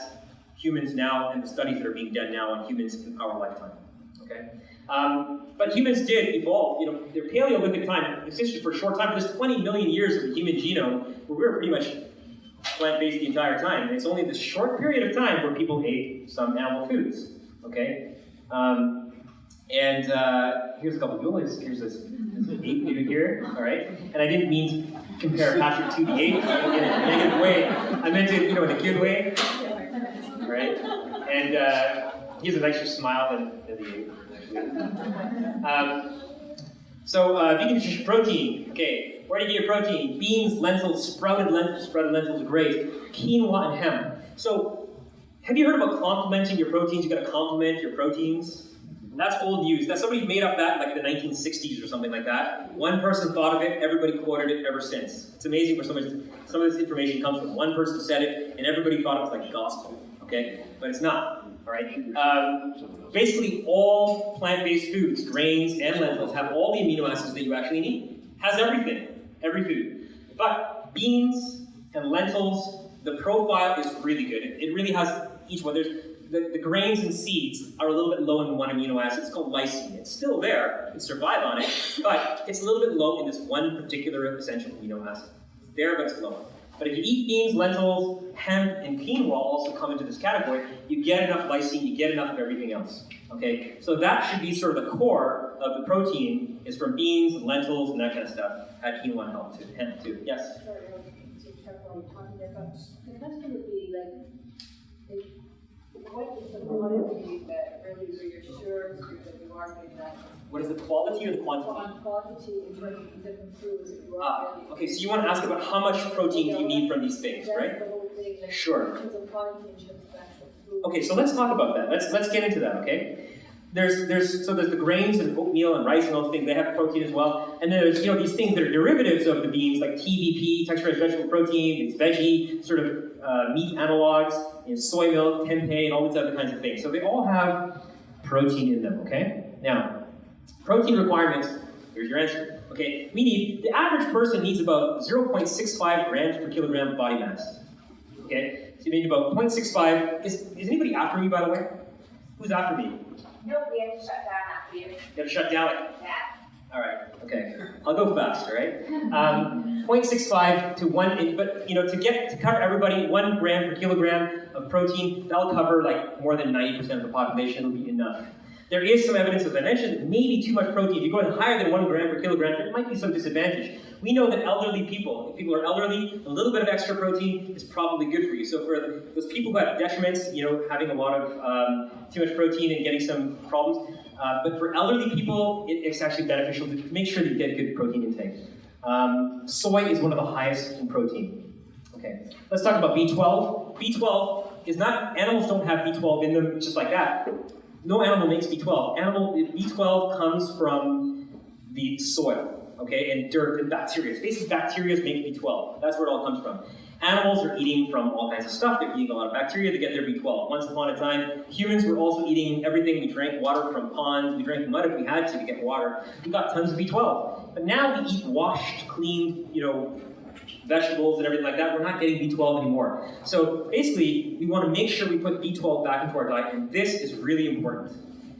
humans now and the studies that are being done now on humans in our lifetime. Okay? But humans did evolve. Their Paleolithic time existed for a short time, but there's 20 million years of the human genome where we were pretty much plant-based the entire time. And it's only this short period of time where people ate some animal foods. Okay? Here's a couple of here's this ape dude here, all right? And I didn't mean to compare Patrick to the ape in a negative way. I meant it, in a good way, right? And he has a nicer smile than the ape. Vegan nutrition, protein. Okay, where do you get your protein? Beans, lentils, sprouted lentils, great. Quinoa and hemp. So, have you heard about complementing your proteins? You got to complement your proteins. That's old news. That somebody made up that like in the 1960s or something like that. One person thought of it, everybody quoted it ever since. It's amazing where some of this information comes from. One person said it, and everybody thought it was like gospel. Okay, but it's not. All right. Basically, all plant-based foods, grains and lentils, have all the amino acids that you actually need. Has everything, every food. But beans and lentils, the profile is really good. It really has each one. There's the grains and seeds are a little bit low in one amino acid. It's called lysine. It's still there. You can survive on it, but it's a little bit low in this one particular essential amino acid. It's there, but it's low. But if you eat beans, lentils, hemp, and quinoa also come into this category, you get enough lysine, you get enough of everything else. Okay? So that should be sort of the core of the protein, is from beans and lentils and that kind of stuff. Add quinoa and hemp too. Yes? Sorry, to check on talking about, the question would be what is the quality that really reassures you that you are getting that? What is the quality or the quantity? Quantity in terms of different foods that you are getting. Okay, so you want to ask about how much protein do you need from these things, right? The whole thing, sure. In terms of quantity, in terms of actual food. Okay, so let's talk about that. Let's get into that, okay? There's the grains and oatmeal and rice and all those things, they have protein as well. And then there's these things that are derivatives of the beans, like TVP, texturized vegetable protein, it's veggie, sort of meat analogs, soy milk, tempeh, and all these other kinds of things. So they all have protein in them, okay? Now, protein requirements, here's your answer. Okay, the average person needs about 0.65 grams per kilogram of body mass. Okay, so you need about 0.65. Is anybody after me, by the way? Who's after me? No, we have to shut down after you. You gotta shut down. Yeah. All right, okay. I'll go fast, all right? 0.65 to 1, but to cover everybody, 1 gram per kilogram of protein, that'll cover like more than 90% of the population. It'll be enough. There is some evidence, as I mentioned, that maybe too much protein. If you're going higher than 1 gram per kilogram, there might be some disadvantage. We know that elderly people, if people are elderly, a little bit of extra protein is probably good for you. So for those people who have detriments, having a lot of too much protein and getting some problems, but for elderly people, it's actually beneficial to make sure that you get good protein intake. Soy is one of the highest in protein. Okay, let's talk about B12. B12 is not, animals don't have B12 in them just like that. No animal makes B12. B12 comes from the soil, okay, and dirt and bacteria. Basically, bacteria make B12. That's where it all comes from. Animals are eating from all kinds of stuff. They're eating a lot of bacteria to get their B12. Once upon a time, humans were also eating everything. We drank water from ponds. We drank mud if we had to get water. We got tons of B12. But now we eat washed, clean, vegetables and everything like that. We're not getting B12 anymore. So basically, we want to make sure we put B12 back into our diet, and this is really important.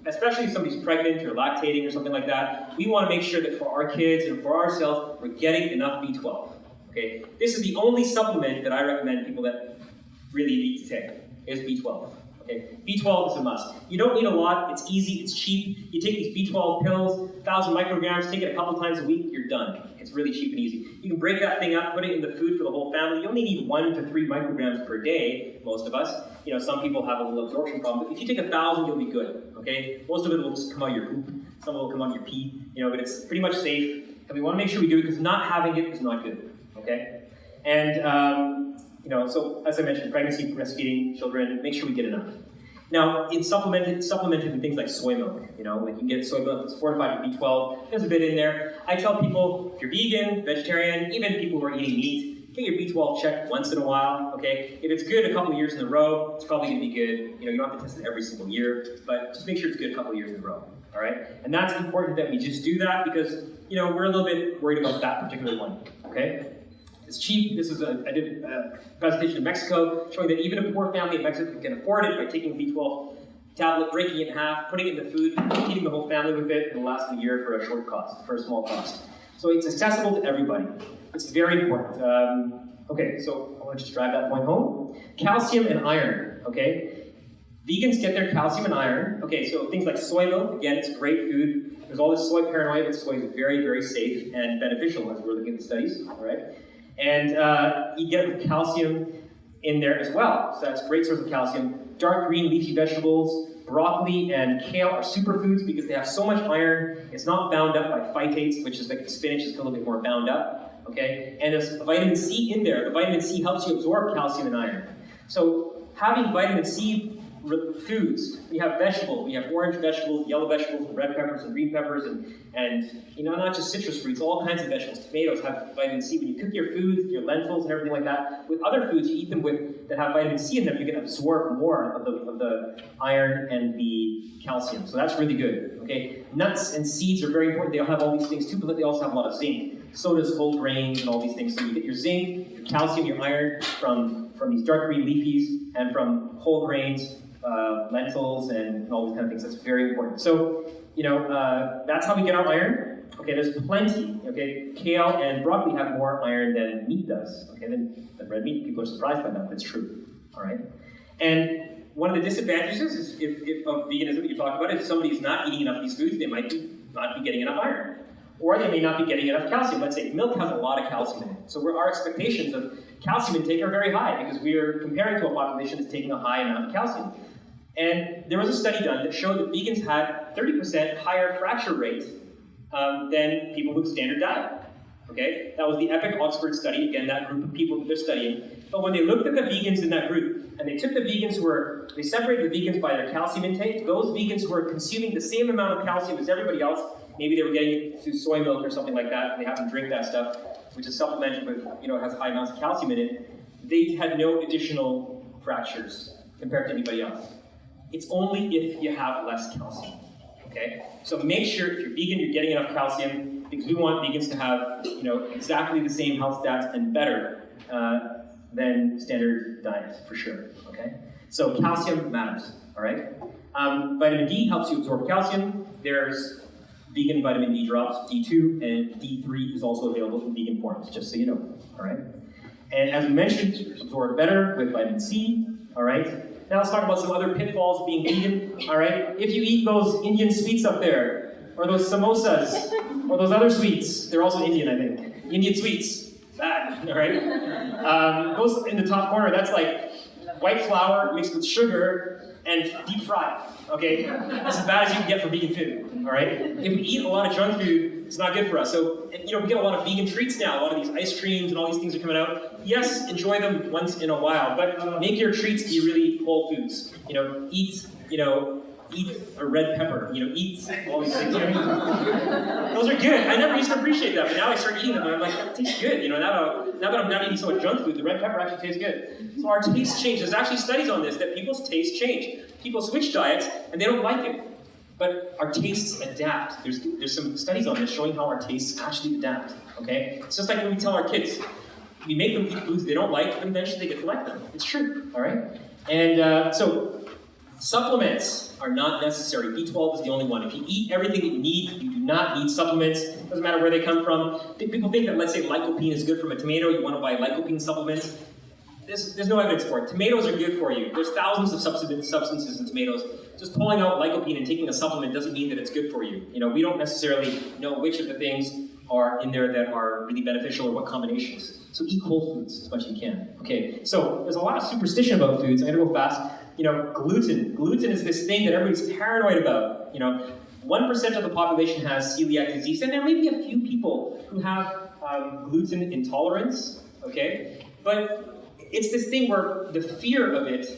Especially if somebody's pregnant or lactating or something like that, we want to make sure that for our kids and for ourselves, we're getting enough B12. Okay? This is the only supplement that I recommend people that really need to take, is B12. Okay? B12 is a must. You don't need a lot, it's easy, it's cheap. You take these B12 pills, 1,000 micrograms, take it a couple times a week, you're done. It's really cheap and easy. You can break that thing up, put it in the food for the whole family. You only need 1 to 3 micrograms per day, most of us. Some people have a little absorption problem, but if you take 1,000, you'll be good, okay? Most of it will just come out your poop. Some will come out your pee, but it's pretty much safe. And we want to make sure we do it because not having it is not good, okay? And, so as I mentioned, pregnancy, breastfeeding, children, make sure we get enough. Now, it's supplemented in things like soy milk. Like you can get soy milk that's fortified with B12. There's a bit in there. I tell people, if you're vegan, vegetarian, even people who are eating meat, get your B12 checked once in a while, okay? If it's good a couple of years in a row, it's probably going to be good. You don't have to test it every single year, but just make sure it's good a couple of years in a row, all right? And that's important that we just do that because, we're a little bit worried about that particular one, okay? It's cheap. I did a presentation in Mexico showing that even a poor family in Mexico can afford it by taking a B12 tablet, breaking it in half, putting it in the food, feeding the whole family with it. It'll last a year for a small cost. So it's accessible to everybody. It's very important. Okay, so I want to just drive that point home. Calcium and iron, okay? Vegans get their calcium and iron. Okay, so things like soy milk, again, it's great food. There's all this soy paranoia, but soy is very, very safe and beneficial as we're looking at the studies, all right? And you get it with calcium in there as well. So that's a great source of calcium. Dark green leafy vegetables, broccoli and kale are superfoods because they have so much iron. It's not bound up by phytates, which is like spinach is a little bit more bound up. Okay? And there's vitamin C in there. The vitamin C helps you absorb calcium and iron. So having vitamin C foods, we have vegetables, we have orange vegetables, yellow vegetables, red peppers and green peppers, and not just citrus fruits, all kinds of vegetables. Tomatoes have vitamin C. When you cook your foods, your lentils and everything like that, with other foods you eat them with that have vitamin C in them, you can absorb more of the iron and the calcium. So that's really good. Okay, nuts and seeds are very important. They all have all these things too, but they also have a lot of zinc. So does whole grains and all these things. So you get your zinc, your calcium, your iron from these dark green leafies and from whole grains. Lentils and all these kind of things. That's very important. So, that's how we get our iron. Okay, there's plenty. Okay, kale and broccoli have more iron than meat does. Okay, than red meat. People are surprised by that. That's true. All right. And one of the disadvantages is of veganism that you talk about is if somebody's not eating enough of these foods, they might not be getting enough iron. Or they may not be getting enough calcium. Let's say milk has a lot of calcium in it. So our expectations of calcium intake are very high because we are comparing to a population that's taking a high amount of calcium. And there was a study done that showed that vegans had 30% higher fracture rate than people with standard diet. Okay, that was the EPIC Oxford study. Again, that group of people that they're studying. But when they looked at the vegans in that group, and they took the vegans they separated the vegans by their calcium intake. Those vegans who were consuming the same amount of calcium as everybody else, maybe they were getting it through soy milk or something like that, and they happen to drink that stuff, which is supplemented with, has high amounts of calcium in it. They had no additional fractures compared to anybody else. It's only if you have less calcium, okay? So make sure if you're vegan, you're getting enough calcium, because we want vegans to have, exactly the same health stats and better than standard diets, for sure, okay? So calcium matters, all right? Vitamin D helps you absorb calcium. There's vegan vitamin D drops, D2 and D3 is also available in vegan forms, just so you know, all right? And as we mentioned, absorb better with vitamin C, all right? Now let's talk about some other pitfalls of being vegan, all right? If you eat those Indian sweets up there, or those samosas, or those other sweets, they're also Indian, I think. Indian sweets, bad, all right? Those in the top corner, that's like white flour mixed with sugar and deep fried, okay? That's as bad as you can get for vegan food, all right? If we eat a lot of junk food, it's not good for us. So, you know, we get a lot of vegan treats now. A lot of these ice creams and all these things are coming out. Yes, enjoy them once in a while, but make your treats be really whole foods. Eat a red pepper, eat all these things. Those are good. I never used to appreciate that, but now I start eating them and I'm like, that tastes good. Now that I'm not eating so much junk food, the red pepper actually tastes good. So our tastes change. There's actually studies on this, that people's tastes change. People switch diets and they don't like it. But our tastes adapt. There's some studies on this showing how our tastes actually adapt, okay? It's just like when we tell our kids, we make them eat foods they don't like, and eventually they get to like them. It's true, all right? And so, supplements are not necessary. B12 is the only one. If you eat everything that you need, you do not need supplements. Doesn't matter where they come from. People think that, let's say, lycopene is good from a tomato. You want to buy lycopene supplements. There's no evidence for it. Tomatoes are good for you. There's thousands of substances in tomatoes. Just pulling out lycopene and taking a supplement doesn't mean that it's good for you. We don't necessarily know which of the things are in there that are really beneficial or what combinations. So eat whole foods as much as you can. Okay, so there's a lot of superstition about foods. I'm gonna go fast. Gluten. Gluten is this thing that everybody's paranoid about. 1% of the population has celiac disease, and there may be a few people who have gluten intolerance, okay? But it's this thing where the fear of it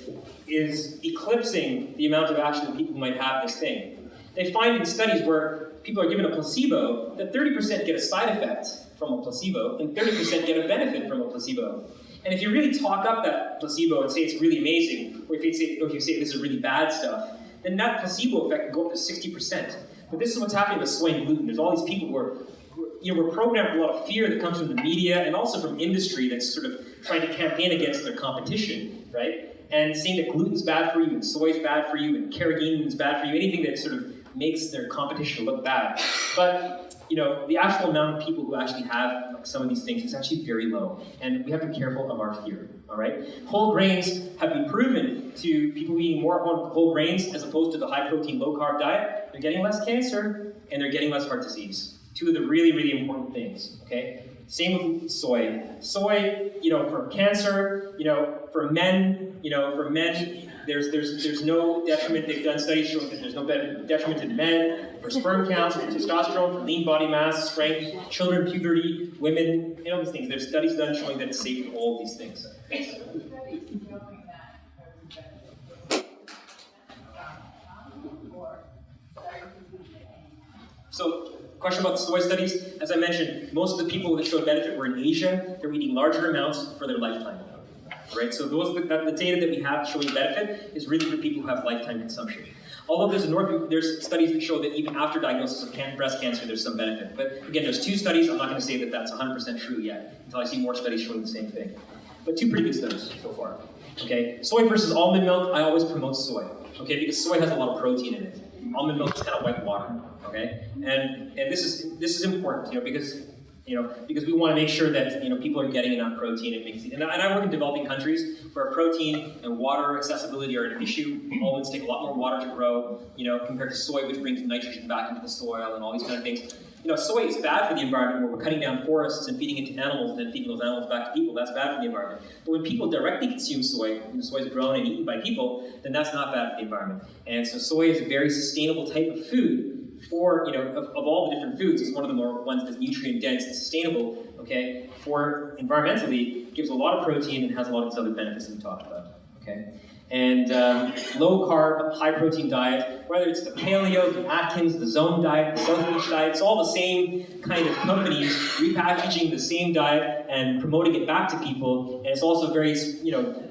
is eclipsing the amount of actual people who might have this thing. They find in studies where people are given a placebo that 30% get a side effect from a placebo and 30% get a benefit from a placebo. And if you really talk up that placebo and say it's really amazing, or if you say this is really bad stuff, then that placebo effect can go up to 60%. But this is what's happening with soy and gluten. There's all these people who are we're programmed with a lot of fear that comes from the media and also from industry that's sort of trying to campaign against their competition, right? And saying that gluten's bad for you and soy's bad for you and carrageenan is bad for you, anything that sort of makes their competition look bad. But the actual amount of people who actually have some of these things is actually very low, and we have to be careful of our fear. All right, whole grains have been proven to people eating more whole grains as opposed to the high protein, low carb diet. They're getting less cancer and they're getting less heart disease. Two of the really, really important things, okay? Same with soy. Soy, for cancer, for men, there's no detriment. They've done studies showing that there's no detriment in men, for sperm counts, for testosterone, for lean body mass, strength, children, puberty, women, these things. There's studies done showing that it's safe for all of these things. So, question about the soy studies. As I mentioned, most of the people that showed benefit were in Asia. They're eating larger amounts for their lifetime. Right? So the data that we have showing benefit is really for people who have lifetime consumption. Although there's studies that show that even after diagnosis of breast cancer, there's some benefit. But again, there's 2 studies. I'm not going to say that that's 100% true yet until I see more studies showing the same thing. But 2 pretty good studies so far. Okay? Soy versus almond milk. I always promote soy. Okay? Because soy has a lot of protein in it. Almond milk is kind of white water. Okay? And this is important, because we want to make sure that people are getting enough protein. And I work in developing countries where protein and water accessibility are an issue. Almonds take a lot more water to grow, compared to soy, which brings nitrogen back into the soil and all these kind of things. Soy is bad for the environment where we're cutting down forests and feeding it to animals and then feeding those animals back to people. That's bad for the environment. But when people directly consume soy, when soy is grown and eaten by people, then that's not bad for the environment. And so soy is a very sustainable type of food. For, of all the different foods, it's one of the more ones that's nutrient dense and sustainable, okay? For environmentally, gives a lot of protein and has a lot of these other benefits that we talked about, okay? And low carb, high protein diet, whether it's the paleo, the Atkins, the Zone diet, the South Beach diet, it's all the same kind of companies repackaging the same diet and promoting it back to people. And it's also very,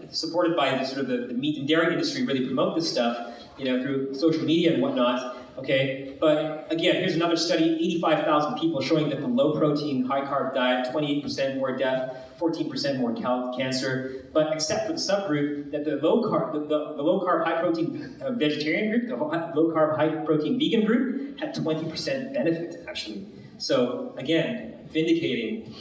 supported by the meat and dairy industry really promote this stuff, through social media and whatnot. Okay, but again, here's another study, 85,000 people showing that the low protein, high carb diet, 28% more death, 14% more cancer, but except for the subgroup that the low carb, the low carb, high protein vegetarian group, the low carb, high protein vegan group had 20% benefit actually. So again, vindicating,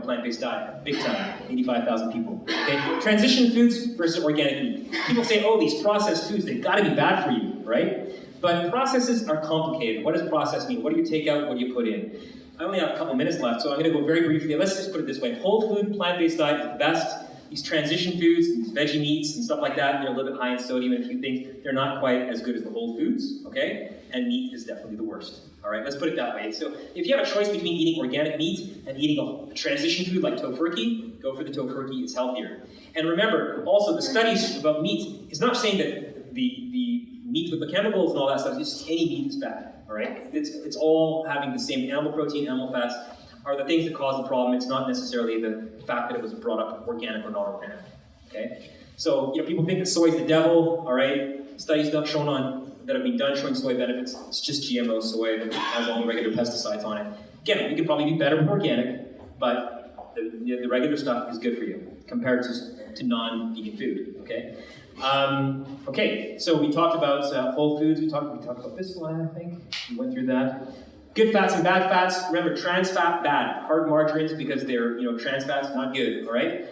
plant-based diet, big time, 85,000 people. Okay, transition foods versus organic meat. People say, oh, these processed foods, they've got to be bad for you, right? But processes are complicated. What does process mean? What do you take out? What do you put in? I only have a couple minutes left, so I'm going to go very briefly. Let's just put it this way. Whole food, plant-based diet is the best. These transition foods, these veggie meats and stuff like that, they're a little bit high in sodium and a few things. They're not quite as good as the whole foods, okay? And meat is definitely the worst. All right, let's put it that way. So if you have a choice between eating organic meat and eating a transition food like tofurkey, go for the tofurkey, it's healthier. And remember, also the studies about meat is not saying that the meat with the chemicals and all that stuff, it's just any meat is bad, all right? It's all having the same animal protein, animal fats are the things that cause the problem. It's not necessarily the fact that it was brought up organic or non-organic, okay? So, people think that soy is the devil, all right? Studies that have been done showing soy benefits. It's just GMO soy that has all the regular pesticides on it. Again, we could probably be better with organic, but the regular stuff is good for you compared to non-vegan food, okay? Okay, so we talked about whole foods. We talked about this one, I think. We went through that. Good fats and bad fats. Remember, trans fat, bad. Hard margarines because they're, trans fats, not good, all right?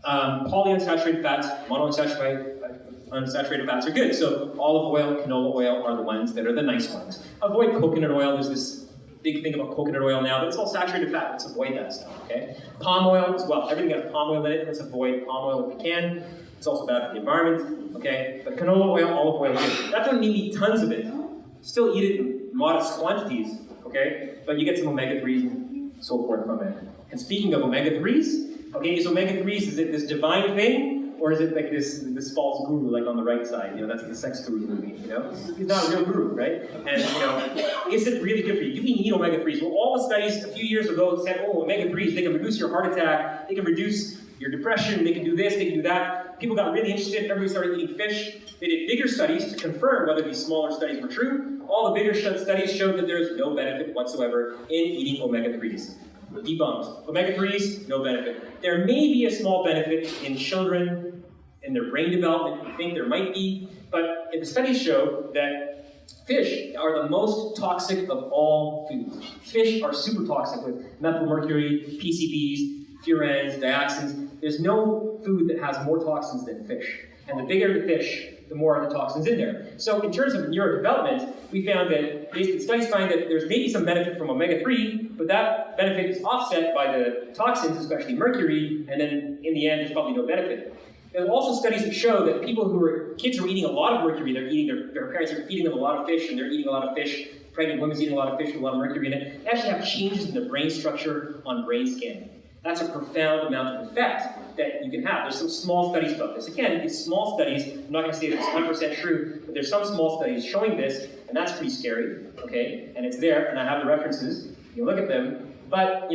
Polyunsaturated fats, monounsaturated fats are good. So olive oil, canola oil are the ones that are the nice ones. Avoid coconut oil. There's this big thing about coconut oil now, but it's all saturated fat. Let's avoid that stuff, okay? Palm oil as well. Everything has palm oil in it. Let's avoid palm oil if we can. It's also bad for the environment, okay? But canola oil, olive oil, good. That doesn't mean eat tons of it. Still eat it in modest quantities, okay? But you get some omega-3s and so forth from it. And speaking of omega-3s, okay, is omega-3s, is it this divine thing? Or is it like this false guru, like on the right side? That's the sex guru movie, He's not a real guru, right? And, is it really good for you? Do we need omega-3s? Well, all the studies a few years ago said, oh, omega-3s, they can reduce your heart attack, they can reduce your depression, they can do this, they can do that. People got really interested, everybody started eating fish. They did bigger studies to confirm whether these smaller studies were true. All the bigger studies showed that there's no benefit whatsoever in eating omega-3s. Debunked. Omega-3s, no benefit. There may be a small benefit in children, in their brain development. We think there might be, but the studies show that fish are the most toxic of all foods. Fish are super toxic with methylmercury, PCBs, furans, dioxins. There's no food that has more toxins than fish. And the bigger the fish, the more the toxins in there. So in terms of neurodevelopment, we found that basically studies find that there's maybe some benefit from omega-3, but that benefit is offset by the toxins, especially mercury, and then in the end, there's probably no benefit. There's also studies that show that kids who are eating a lot of mercury, they're eating, their parents are feeding them a lot of fish, and they're eating a lot of fish, pregnant women's eating a lot of fish with a lot of mercury in it, they actually have changes in the brain structure on brain scanning. That's a profound amount of effect that you can have. There's some small studies about this. Again, these small studies, I'm not going to say that it's 100% true, but there's some small studies showing this, and that's pretty scary, okay? And it's there, and I have the references. You look at them. But,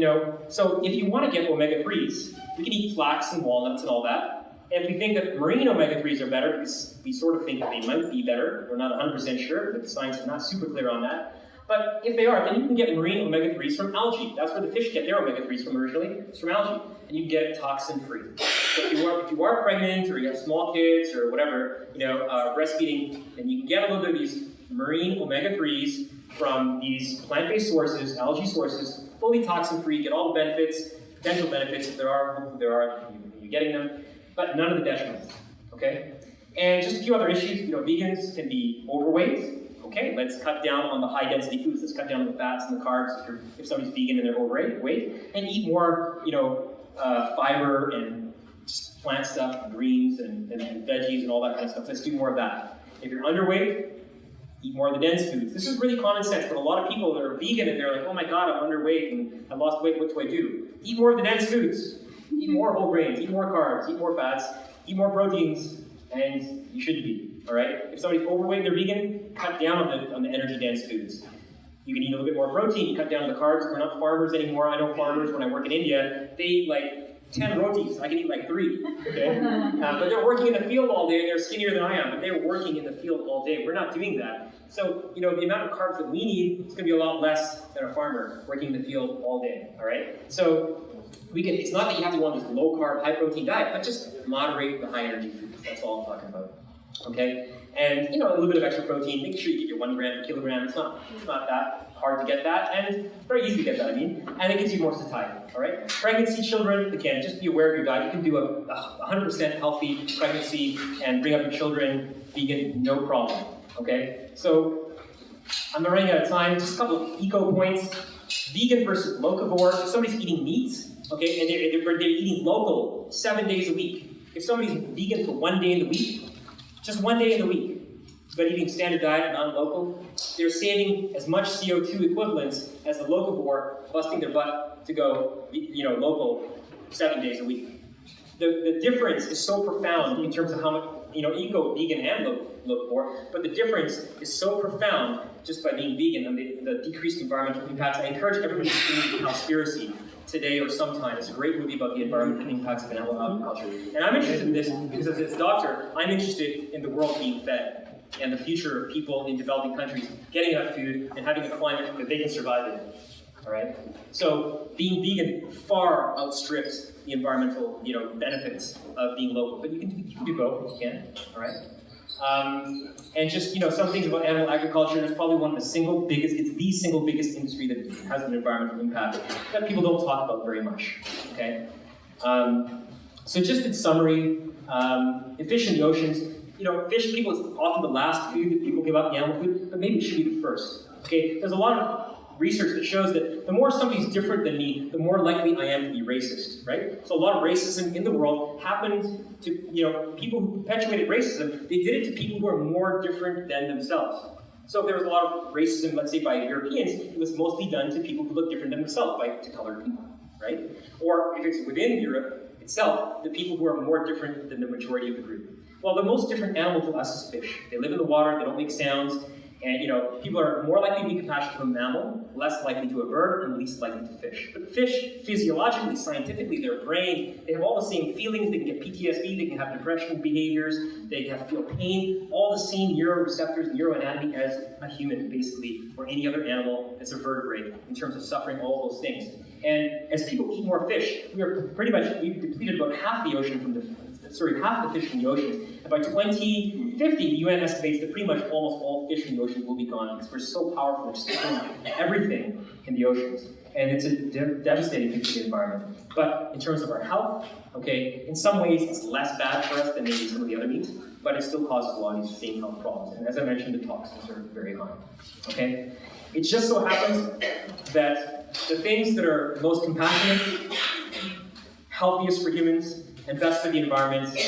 so if you want to get omega-3s, we can eat flax and walnuts and all that. And if we think that marine omega-3s are better, because we sort of think that they might be better, we're not 100% sure, but the science is not super clear on that. But if they are, then you can get marine omega-3s from algae. That's where the fish get their omega-3s from originally. It's from algae. And you can get it toxin-free. So if you are pregnant, or you have small kids, or whatever, breastfeeding, then you can get a little bit of these marine omega-3s from these plant-based sources, algae sources, fully toxin-free, get all the benefits, potential benefits, if there are, hopefully there are, you're getting them, but none of the detriments, okay? And just a few other issues, vegans can be overweight. Okay, let's cut down on the high-density foods. Let's cut down on the fats and the carbs if somebody's vegan and they're overweight, and eat more, fiber and just plant stuff, and greens and veggies and all that kind of stuff. Let's do more of that. If you're underweight, eat more of the dense foods. This is really common sense, but a lot of people that are vegan and they're like, oh my God, I'm underweight and I lost weight. What do I do? Eat more of the dense foods. Eat more whole grains. Eat more carbs. Eat more fats. Eat more proteins, and you should be. All right. If somebody's overweight and they're vegan, cut down on the energy-dense foods. You can eat a little bit more protein. You cut down on the carbs. We're not farmers anymore. I know farmers. When I work in India, they eat like 10 rotis. I can eat like 3, okay? But they're working in the field all day, and they're skinnier than I am, but they're working in the field all day. We're not doing that. So, the amount of carbs that we need is going to be a lot less than a farmer working in the field all day, all right? So, it's not that you have to go on this low-carb, high-protein diet, but just moderate the high-energy foods. That's all I'm talking about, okay? And, a little bit of extra protein. Make sure you get your 1 gram per kilogram. It's not that hard to get that, and very easy to get that, and it gives you more satiety, all right? Pregnancy, children, again, just be aware of your diet. You can do a 100% healthy pregnancy and bring up your children vegan, no problem, okay? So, I'm running out of time. Just a couple of eco points. Vegan versus locavore. If somebody's eating meat, okay, and they're eating local 7 days a week. If somebody's vegan for 1 day in the week, just 1 day in the week, but eating standard diet, non-local, they're saving as much CO2 equivalents as the locavore busting their butt to go, local 7 days a week. The difference is so profound in terms of how much, eco, vegan, and locavore, but the difference is so profound just by being vegan and the decreased environmental impacts. I encourage everybody to see Cowspiracy today or sometime. It's a great movie about the environmental impacts of animal agriculture. And I'm interested in this because as a doctor, I'm interested in the world being fed and the future of people in developing countries getting enough food and having a climate that they can survive in. All right? So being vegan far outstrips the environmental, benefits of being local. But you can do both if you can. All right? And just, some things about animal agriculture, it's probably it's the single biggest industry that has an environmental impact that people don't talk about very much, okay? So just in summary, fish in the oceans, fish people is often the last food that people give up, the animal food, but maybe it should be the first, okay? There's a lot of research that shows that the more somebody's different than me, the more likely I am to be racist, right? So a lot of racism in the world happened to, people who perpetuated racism, they did it to people who are more different than themselves. So if there was a lot of racism, let's say by Europeans, it was mostly done to people who look different than themselves, to colored people, right? Or if it's within Europe itself, the people who are more different than the majority of the group. Well, the most different animal to us is fish. They live in the water, they don't make sounds, and people are more likely to be compassionate to a mammal, less likely to a bird, and least likely to fish. But fish, physiologically, scientifically, their brain, they have all the same feelings. They can get PTSD, they can have depression behaviors, they can feel pain, all the same neuroreceptors, neuroanatomy as a human, basically, or any other animal that's a vertebrate, in terms of suffering all those things. And as people eat more fish, we've depleted about half the fish in the ocean. And by 2050, the UN estimates that pretty much almost all fish in the oceans will be gone because we're so powerful, we're stealing everything in the oceans. And it's a devastating thing to the environment. But in terms of our health, okay, in some ways it's less bad for us than maybe some of the other meats, but it still causes a lot of these same health problems. And as I mentioned, the toxins are very high, okay? It just so happens that the things that are most compassionate, healthiest for humans, and best for the environment,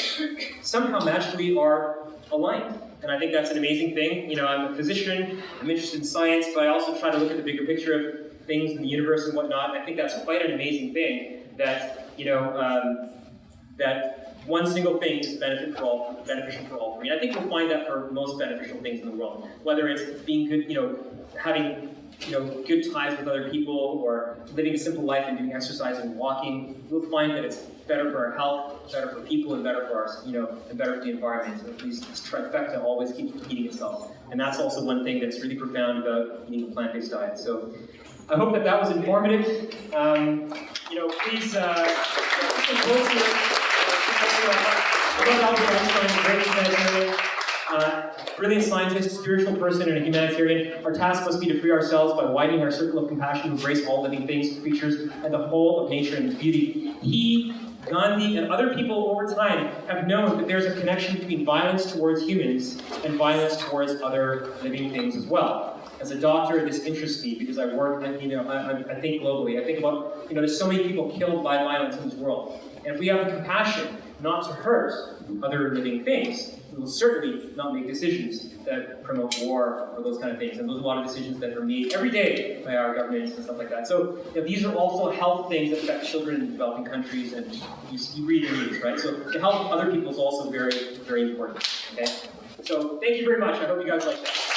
somehow magically are aligned. And I think that's an amazing thing. I'm a physician, I'm interested in science, but I also try to look at the bigger picture of things in the universe and whatnot. And I think that's quite an amazing thing that, that one single thing is beneficial for all three. And I think we'll find that for most beneficial things in the world, whether it's being good, having good ties with other people, or living a simple life and doing exercise and walking. We'll find that it's better for our health, better for people, and better for our, and better for the environment. So this trifecta always keeps repeating itself. And that's also one thing that's really profound about eating a plant-based diet. So I hope that was informative. Please listen closely. Brilliant scientist, spiritual person, and a humanitarian. Our task must be to free ourselves by widening our circle of compassion, embrace all living things, creatures, and the whole of nature and its beauty. He, Gandhi, and other people over time have known that there's a connection between violence towards humans and violence towards other living things as well. As a doctor, this interests me because I work, I think globally. I think about, there's so many people killed by violence in this world. And if we have the compassion not to hurt other living things, we will certainly not make decisions that promote war or those kind of things. And those are a lot of decisions that are made every day by our governments and stuff like that. So these are also health things that affect children in developing countries, and you read the news, right? So the health of other people is also very, very important. Okay? So thank you very much. I hope you guys like that.